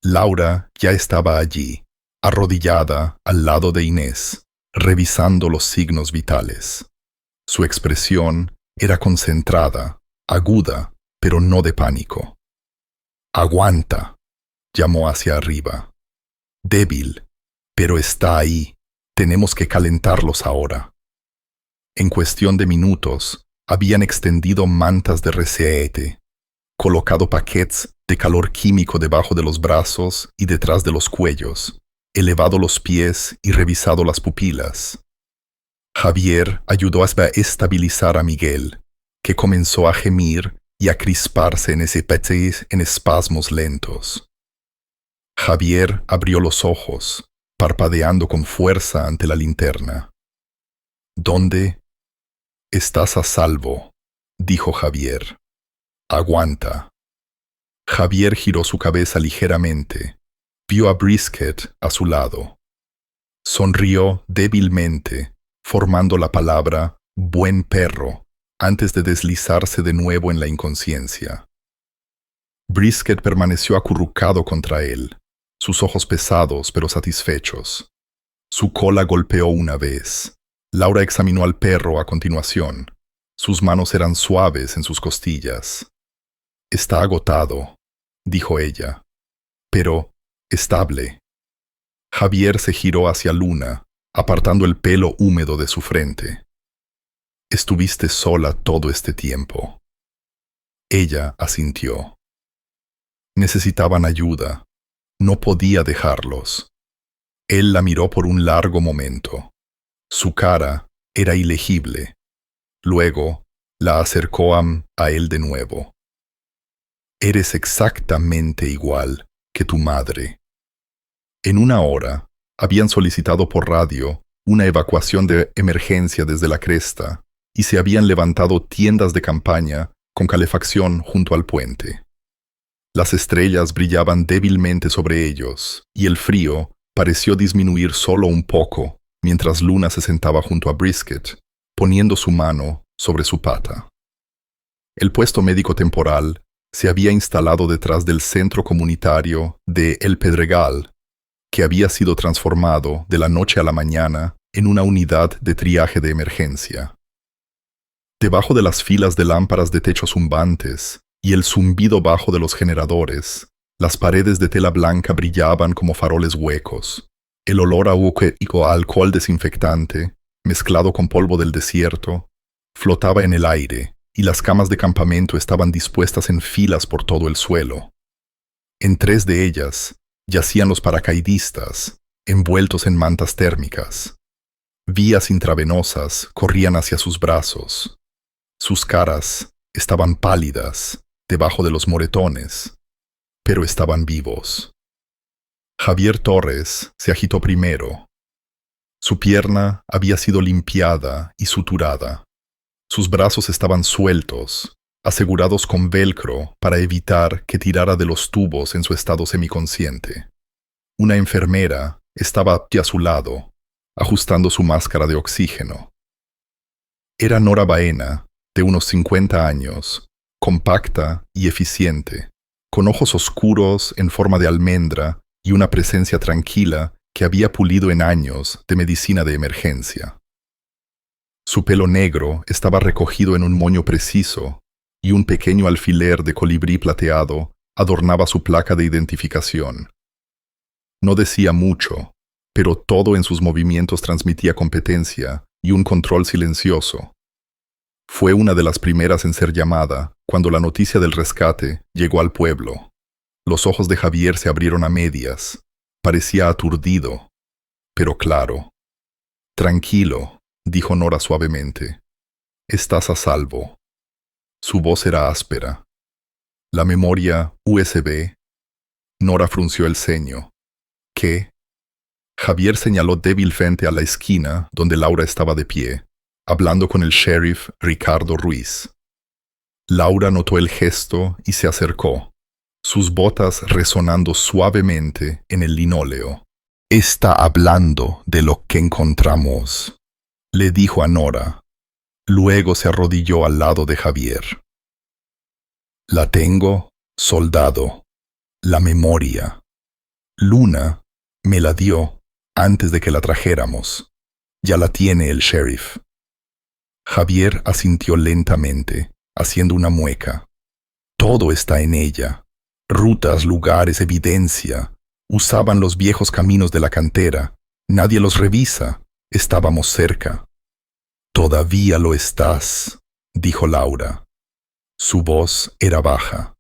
Laura ya estaba allí, arrodillada al lado de Inés, revisando los signos vitales. Su expresión era concentrada, aguda, pero no de pánico. «Aguanta», llamó hacia arriba. «Débil, pero está ahí. Tenemos que calentarlos ahora». En cuestión de minutos, habían extendido mantas de reseete, colocado paquetes de calor químico debajo de los brazos y detrás de los cuellos, elevado los pies y revisado las pupilas. Javier ayudó a estabilizar a Miguel, que comenzó a gemir y a crisparse en ese pétis en espasmos lentos. Javier abrió los ojos, parpadeando con fuerza ante la linterna. «¿Dónde?» «Estás a salvo», dijo Javier. «Aguanta». Javier giró su cabeza ligeramente. Vio a Brisket a su lado. Sonrió débilmente, formando la palabra «buen perro», antes de deslizarse de nuevo en la inconsciencia. Brisket permaneció acurrucado contra él, sus ojos pesados pero satisfechos. Su cola golpeó una vez. Laura examinó al perro a continuación. Sus manos eran suaves en sus costillas. «Está agotado», dijo ella, «pero estable». Javier se giró hacia Luna, apartando el pelo húmedo de su frente. «Estuviste sola todo este tiempo». Ella asintió. Necesitaban ayuda. No podía dejarlos. Él la miró por un largo momento. Su cara era ilegible. Luego la acercó a él de nuevo. «Eres exactamente igual que tu madre». En una hora, habían solicitado por radio una evacuación de emergencia desde la cresta y se habían levantado tiendas de campaña con calefacción junto al puente. Las estrellas brillaban débilmente sobre ellos y el frío pareció disminuir solo un poco mientras Luna se sentaba junto a Brisket, poniendo su mano sobre su pata. El puesto médico temporal se había instalado detrás del centro comunitario de El Pedregal, que había sido transformado de la noche a la mañana en una unidad de triaje de emergencia. Debajo de las filas de lámparas de techos zumbantes y el zumbido bajo de los generadores, las paredes de tela blanca brillaban como faroles huecos. El olor a alcohol desinfectante, mezclado con polvo del desierto, flotaba en el aire y las camas de campamento estaban dispuestas en filas por todo el suelo. En 3 de ellas yacían los paracaidistas, envueltos en mantas térmicas. Vías intravenosas corrían hacia sus brazos. Sus caras estaban pálidas debajo de los moretones, pero estaban vivos. Javier Torres se agitó primero. Su pierna había sido limpiada y suturada. Sus brazos estaban sueltos, asegurados con velcro para evitar que tirara de los tubos en su estado semiconsciente. Una enfermera estaba a su lado, ajustando su máscara de oxígeno. Era Nora Baena, de unos 50 años, compacta y eficiente, con ojos oscuros en forma de almendra y una presencia tranquila que había pulido en años de medicina de emergencia. Su pelo negro estaba recogido en un moño preciso y un pequeño alfiler de colibrí plateado adornaba su placa de identificación. No decía mucho, pero todo en sus movimientos transmitía competencia y un control silencioso. Fue una de las primeras en ser llamada cuando la noticia del rescate llegó al pueblo. Los ojos de Javier se abrieron a medias. Parecía aturdido, pero claro. «Tranquilo», dijo Nora suavemente. «Estás a salvo». Su voz era áspera. «La memoria USB». Nora frunció el ceño. «¿Qué?» Javier señaló débilmente a la esquina donde Laura estaba de pie, hablando con el sheriff Ricardo Ruiz. Laura notó el gesto y se acercó, sus botas resonando suavemente en el linóleo. «Está hablando de lo que encontramos», le dijo a Nora. Luego se arrodilló al lado de Javier. «La tengo, soldado. La memoria. Luna me la dio antes de que la trajéramos. Ya la tiene el sheriff». Javier asintió lentamente, haciendo una mueca. «Todo está en ella. Rutas, lugares, evidencia. Usaban los viejos caminos de la cantera. Nadie los revisa. Estábamos cerca». «Todavía lo estás», dijo Laura. Su voz era baja.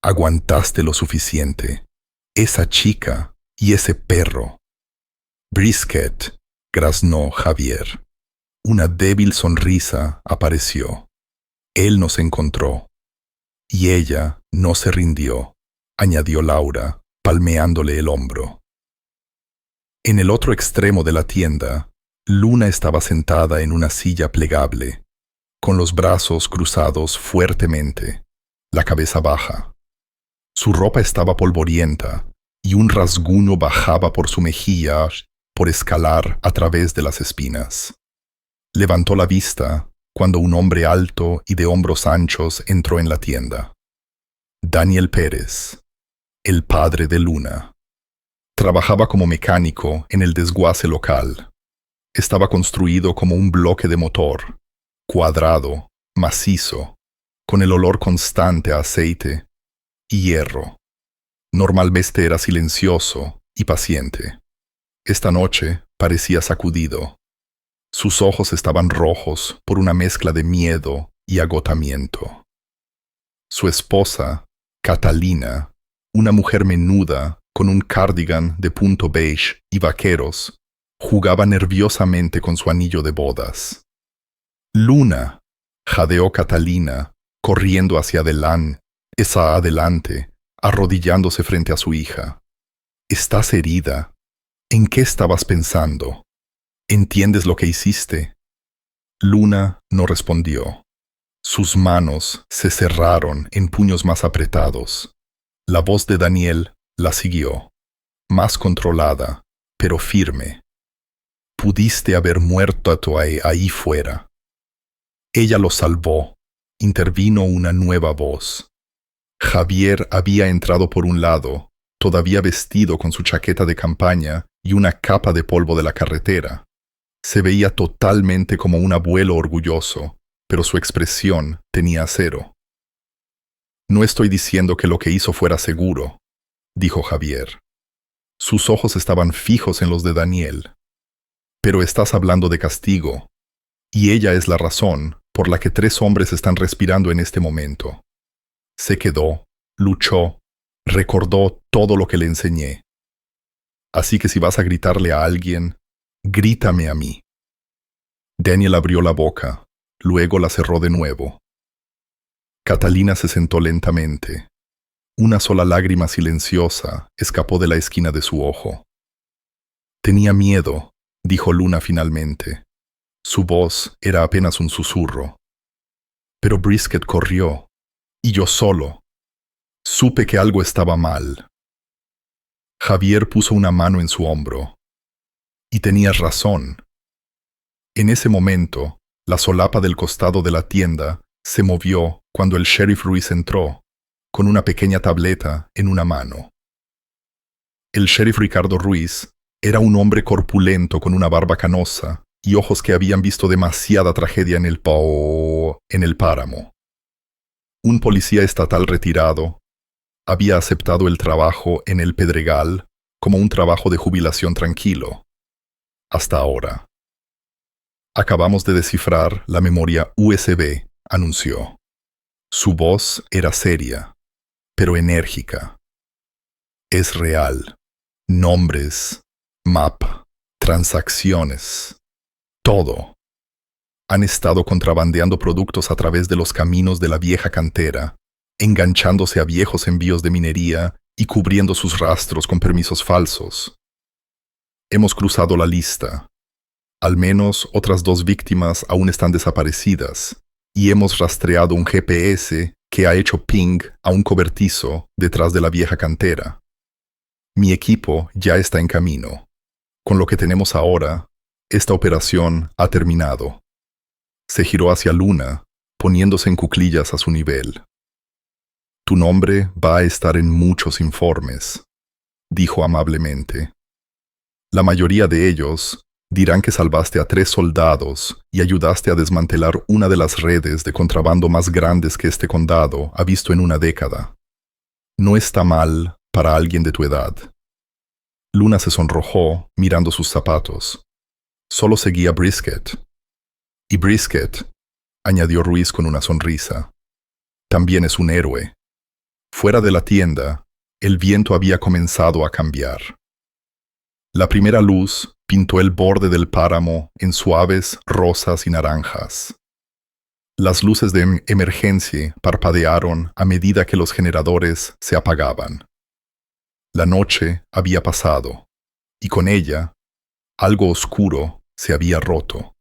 «Aguantaste lo suficiente. Esa chica y ese perro». «Brisket», graznó Javier. Una débil sonrisa apareció. «Él nos encontró. Y ella no se rindió», añadió Laura, palmeándole el hombro. En el otro extremo de la tienda, Luna estaba sentada en una silla plegable, con los brazos cruzados fuertemente, la cabeza baja. Su ropa estaba polvorienta y un rasguño bajaba por su mejilla por escalar a través de las espinas. Levantó la vista cuando un hombre alto y de hombros anchos entró en la tienda. Daniel Pérez, el padre de Luna. Trabajaba como mecánico en el desguace local. Estaba construido como un bloque de motor, cuadrado, macizo, con el olor constante a aceite y hierro. Normalmente era silencioso y paciente. Esta noche parecía sacudido. Sus ojos estaban rojos por una mezcla de miedo y agotamiento. Su esposa, Catalina, una mujer menuda con un cardigan de punto beige y vaqueros, jugaba nerviosamente con su anillo de bodas. «Luna», jadeó Catalina, corriendo hacia adelante, arrodillándose frente a su hija. «Estás herida. ¿En qué estabas pensando? ¿Entiendes lo que hiciste?» Luna no respondió. Sus manos se cerraron en puños más apretados. La voz de Daniel la siguió, más controlada, pero firme. «Pudiste haber muerto ahí fuera». «Ella lo salvó», intervino una nueva voz. Javier había entrado por un lado, todavía vestido con su chaqueta de campaña y una capa de polvo de la carretera. Se veía totalmente como un abuelo orgulloso, pero su expresión tenía acero. «No estoy diciendo que lo que hizo fuera seguro», dijo Javier. Sus ojos estaban fijos en los de Daniel. «Pero estás hablando de castigo, y ella es la razón por la que 3 hombres están respirando en este momento». Se quedó, luchó, recordó todo lo que le enseñé. «Así que si vas a gritarle a alguien, grítame a mí». Daniel abrió la boca, luego la cerró de nuevo. Catalina se sentó lentamente. Una sola lágrima silenciosa escapó de la esquina de su ojo. «Tenía miedo», dijo Luna finalmente. Su voz era apenas un susurro. «Pero Brisket corrió, y yo solo. Supe que algo estaba mal». Javier puso una mano en su hombro. «Y tenías razón». En ese momento, la solapa del costado de la tienda se movió cuando el sheriff Ruiz entró, con una pequeña tableta en una mano. El sheriff Ricardo Ruiz era un hombre corpulento con una barba canosa y ojos que habían visto demasiada tragedia en el páramo. Un policía estatal retirado, había aceptado el trabajo en el Pedregal como un trabajo de jubilación tranquilo. Hasta ahora. «Acabamos de descifrar la memoria USB», anunció. Su voz era seria, pero enérgica. «Es real. Nombres, mapa, transacciones, todo. Han estado contrabandeando productos a través de los caminos de la vieja cantera, enganchándose a viejos envíos de minería y cubriendo sus rastros con permisos falsos. Hemos cruzado la lista. Al menos otras 2 víctimas aún están desaparecidas, y hemos rastreado un GPS que ha hecho ping a un cobertizo detrás de la vieja cantera. Mi equipo ya está en camino. Con lo que tenemos ahora, esta operación ha terminado. Se giró hacia Luna, poniéndose en cuclillas a su nivel. Tu nombre va a estar en muchos informes, dijo amablemente. La mayoría de ellos dirán que salvaste a 3 soldados y ayudaste a desmantelar una de las redes de contrabando más grandes que este condado ha visto en una década. No está mal para alguien de tu edad. Luna se sonrojó mirando sus zapatos. Solo seguía Brisket. Y Brisket, añadió Ruiz con una sonrisa, también es un héroe. Fuera de la tienda, el viento había comenzado a cambiar. La primera luz pintó el borde del páramo en suaves rosas y naranjas. Las luces de emergencia parpadearon a medida que los generadores se apagaban. La noche había pasado, y con ella, algo oscuro se había roto.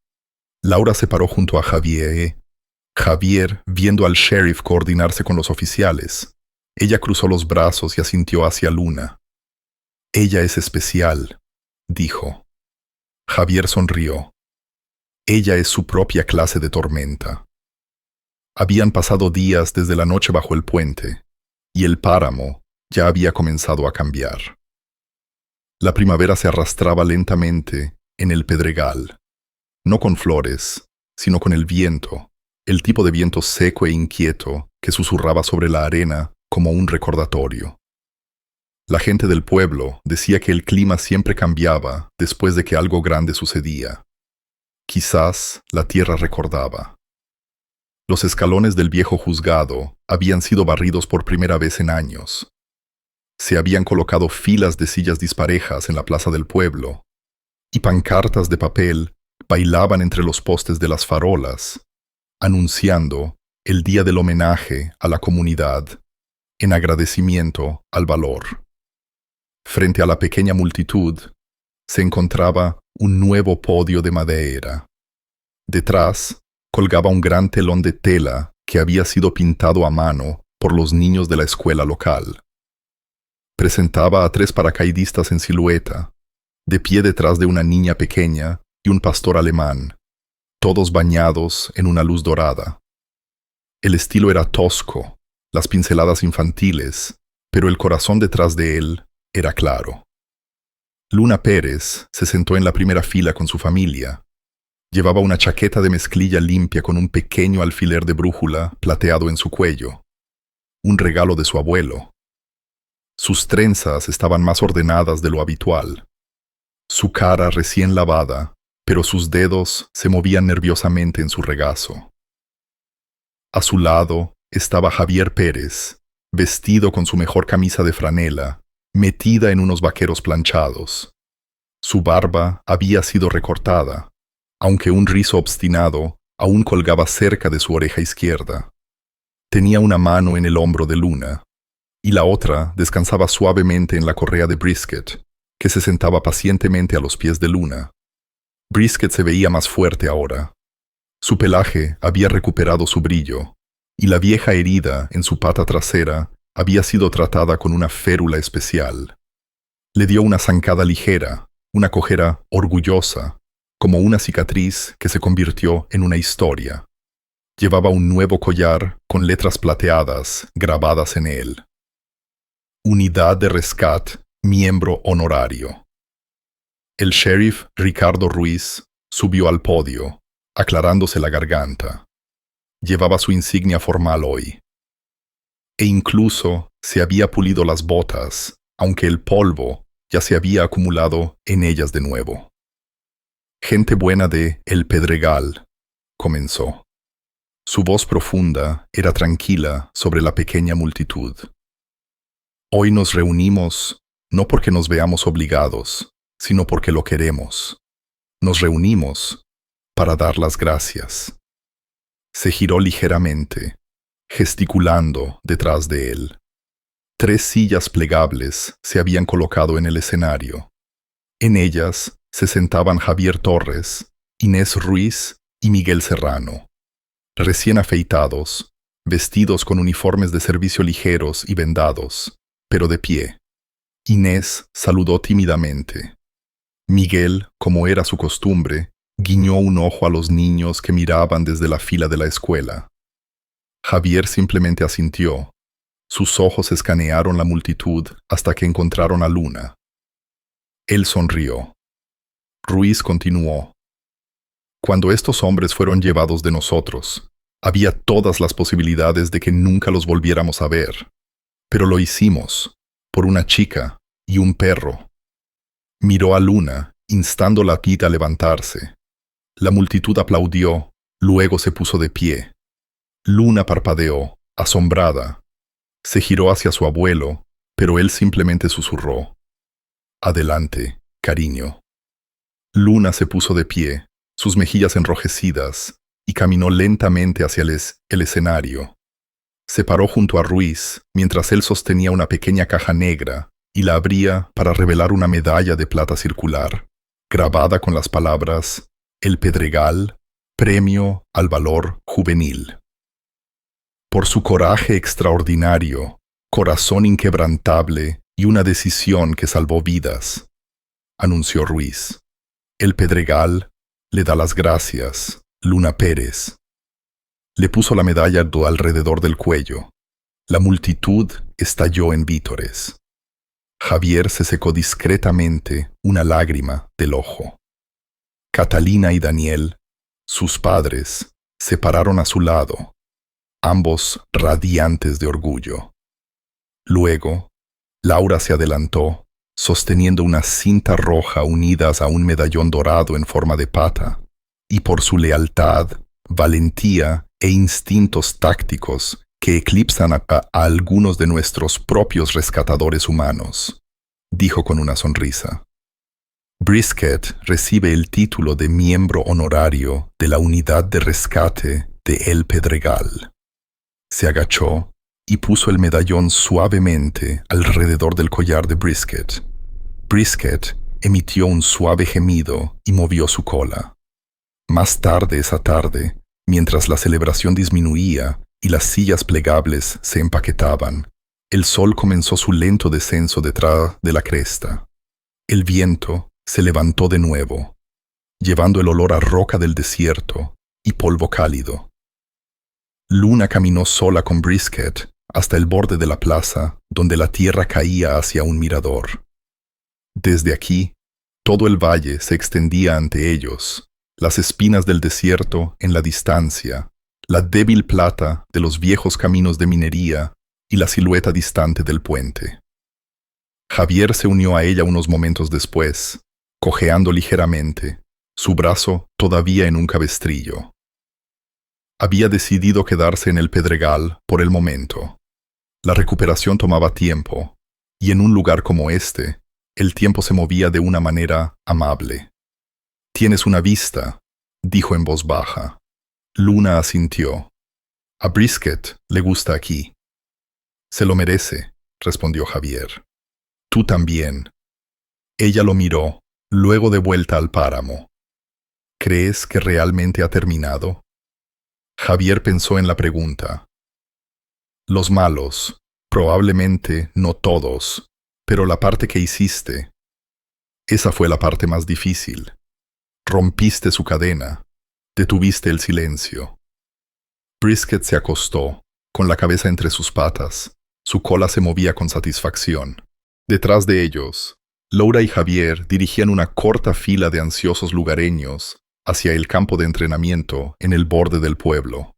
Laura se paró junto a Javier. Javier, viendo al sheriff coordinarse con los oficiales, ella cruzó los brazos y asintió hacia Luna. Ella es especial, dijo. Javier sonrió. Ella es su propia clase de tormenta. Habían pasado días desde la noche bajo el puente, y el páramo ya había comenzado a cambiar. La primavera se arrastraba lentamente en el pedregal, no con flores, sino con el viento, el tipo de viento seco e inquieto que susurraba sobre la arena como un recordatorio. La gente del pueblo decía que el clima siempre cambiaba después de que algo grande sucedía. Quizás la tierra recordaba. Los escalones del viejo juzgado habían sido barridos por primera vez en años. Se habían colocado filas de sillas disparejas en la plaza del pueblo, y pancartas de papel bailaban entre los postes de las farolas, anunciando el día del homenaje a la comunidad, en agradecimiento al valor. Frente a la pequeña multitud, se encontraba un nuevo podio de madera. Detrás, colgaba un gran telón de tela que había sido pintado a mano por los niños de la escuela local. Presentaba a 3 paracaidistas en silueta, de pie detrás de una niña pequeña y un pastor alemán, todos bañados en una luz dorada. El estilo era tosco, las pinceladas infantiles, pero el corazón detrás de él era claro. Luna Pérez se sentó en la primera fila con su familia. Llevaba una chaqueta de mezclilla limpia con un pequeño alfiler de brújula plateado en su cuello, un regalo de su abuelo. Sus trenzas estaban más ordenadas de lo habitual. Su cara recién lavada, pero sus dedos se movían nerviosamente en su regazo. A su lado estaba Javier Pérez, vestido con su mejor camisa de franela, metida en unos vaqueros planchados. Su barba había sido recortada, aunque un rizo obstinado aún colgaba cerca de su oreja izquierda. Tenía una mano en el hombro de Luna, y la otra descansaba suavemente en la correa de Brisket, que se sentaba pacientemente a los pies de Luna. Brisket se veía más fuerte ahora. Su pelaje había recuperado su brillo, y la vieja herida en su pata trasera había sido tratada con una férula especial. Le dio una zancada ligera, una cojera orgullosa, como una cicatriz que se convirtió en una historia. Llevaba un nuevo collar con letras plateadas grabadas en él. Unidad de Rescate, miembro honorario. El sheriff Ricardo Ruiz subió al podio, aclarándose la garganta. Llevaba su insignia formal hoy. E incluso se había pulido las botas, aunque el polvo ya se había acumulado en ellas de nuevo. Gente buena de El Pedregal, comenzó. Su voz profunda era tranquila sobre la pequeña multitud. Hoy nos reunimos no porque nos veamos obligados, sino porque lo queremos. Nos reunimos para dar las gracias. Se giró ligeramente, gesticulando detrás de él. 3 sillas plegables se habían colocado en el escenario. En ellas se sentaban Javier Torres, Inés Ruiz y Miguel Serrano, recién afeitados, vestidos con uniformes de servicio ligeros y vendados, pero de pie. Inés saludó tímidamente. Miguel, como era su costumbre, guiñó un ojo a los niños que miraban desde la fila de la escuela. Javier simplemente asintió. Sus ojos escanearon la multitud hasta que encontraron a Luna. Él sonrió. Ruiz continuó. Cuando estos hombres fueron llevados de nosotros, había todas las posibilidades de que nunca los volviéramos a ver. Pero lo hicimos, por una chica y un perro. Miró a Luna, instando a Pete a levantarse. La multitud aplaudió, luego se puso de pie. Luna parpadeó, asombrada. Se giró hacia su abuelo, pero él simplemente susurró. Adelante, cariño. Luna se puso de pie, sus mejillas enrojecidas, y caminó lentamente hacia el escenario. Se paró junto a Ruiz, mientras él sostenía una pequeña caja negra, y la abría para revelar una medalla de plata circular, grabada con las palabras El Pedregal, Premio al Valor Juvenil. Por su coraje extraordinario, corazón inquebrantable y una decisión que salvó vidas, anunció Ruiz. El Pedregal le da las gracias, Luna Pérez. Le puso la medalla alrededor del cuello. La multitud estalló en vítores. Javier se secó discretamente una lágrima del ojo. Catalina y Daniel, sus padres, se pararon a su lado, ambos radiantes de orgullo. Luego, Laura se adelantó, sosteniendo una cinta roja unidas a un medallón dorado en forma de pata, y por su lealtad, valentía e instintos tácticos que eclipsan a algunos de nuestros propios rescatadores humanos, dijo con una sonrisa. Brisket recibe el título de miembro honorario de la unidad de rescate de El Pedregal. Se agachó y puso el medallón suavemente alrededor del collar de Brisket. Brisket emitió un suave gemido y movió su cola. Más tarde esa tarde, mientras la celebración disminuía y las sillas plegables se empaquetaban, el sol comenzó su lento descenso detrás de la cresta. El viento se levantó de nuevo, llevando el olor a roca del desierto y polvo cálido. Luna caminó sola con Brisket hasta el borde de la plaza, donde la tierra caía hacia un mirador. Desde aquí, todo el valle se extendía ante ellos, las espinas del desierto en la distancia, la débil plata de los viejos caminos de minería y la silueta distante del puente. Javier se unió a ella unos momentos después, cojeando ligeramente, su brazo todavía en un cabestrillo. Había decidido quedarse en el Pedregal por el momento. La recuperación tomaba tiempo, y en un lugar como este, el tiempo se movía de una manera amable. «Tienes una vista», dijo en voz baja. Luna asintió. «A Brisket le gusta aquí». «Se lo merece», respondió Javier. «Tú también». Ella lo miró, luego de vuelta al páramo. «¿Crees que realmente ha terminado?» Javier pensó en la pregunta. «Los malos, probablemente no todos, pero la parte que hiciste, esa fue la parte más difícil. Rompiste su cadena, detuviste el silencio». Brisket se acostó, con la cabeza entre sus patas. Su cola se movía con satisfacción. Detrás de ellos, Laura y Javier dirigían una corta fila de ansiosos lugareños hacia el campo de entrenamiento en el borde del pueblo.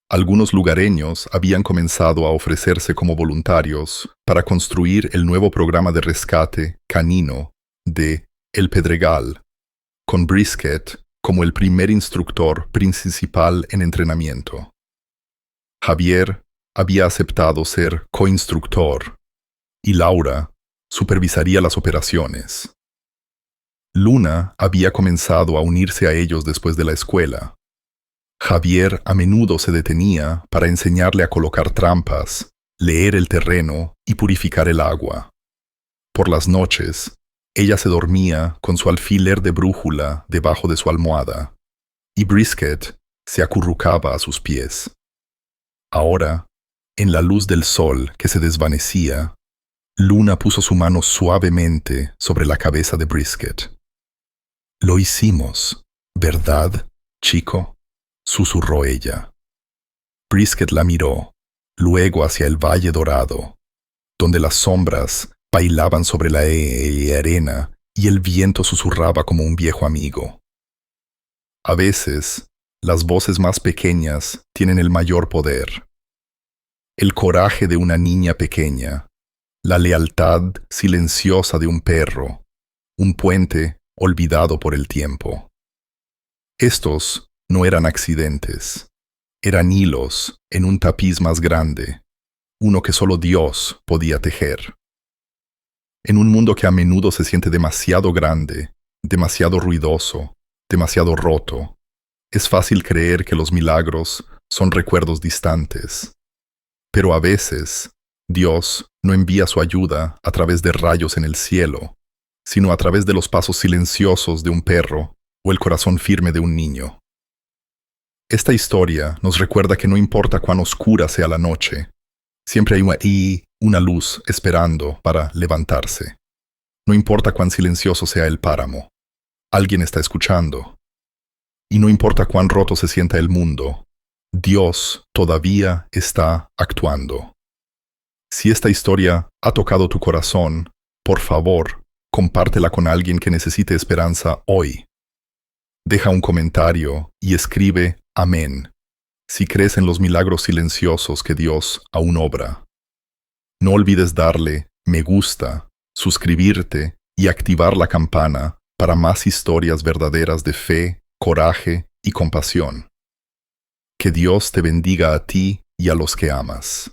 Algunos lugareños habían comenzado a ofrecerse como voluntarios para construir el nuevo programa de rescate canino de El Pedregal, con Brisket como el primer instructor principal en entrenamiento. Javier había aceptado ser coinstructor y Laura supervisaría las operaciones. Luna había comenzado a unirse a ellos después de la escuela. Javier a menudo se detenía para enseñarle a colocar trampas, leer el terreno y purificar el agua. Por las noches, Ella se dormía con su alfiler de brújula debajo de su almohada, y Brisket se acurrucaba a sus pies. Ahora, en la luz del sol que se desvanecía, Luna puso su mano suavemente sobre la cabeza de Brisket. «Lo hicimos, ¿verdad, chico?», susurró ella. Brisket la miró, luego hacia el valle dorado, donde las sombras bailaban sobre la arena y el viento susurraba como un viejo amigo. A veces, las voces más pequeñas tienen el mayor poder. El coraje de una niña pequeña, la lealtad silenciosa de un perro, un puente olvidado por el tiempo. Estos no eran accidentes, eran hilos en un tapiz más grande, uno que solo Dios podía tejer. En un mundo que a menudo se siente demasiado grande, demasiado ruidoso, demasiado roto, es fácil creer que los milagros son recuerdos distantes. Pero a veces, Dios no envía su ayuda a través de rayos en el cielo, sino a través de los pasos silenciosos de un perro o el corazón firme de un niño. Esta historia nos recuerda que no importa cuán oscura sea la noche, siempre hay una luz esperando para levantarse. No importa cuán silencioso sea el páramo, alguien está escuchando. Y no importa cuán roto se sienta el mundo, Dios todavía está actuando. Si esta historia ha tocado tu corazón, por favor, compártela con alguien que necesite esperanza hoy. Deja un comentario y escribe Amén si crees en los milagros silenciosos que Dios aún obra. No olvides darle me gusta, suscribirte y activar la campana para más historias verdaderas de fe, coraje y compasión. Que Dios te bendiga a ti y a los que amas.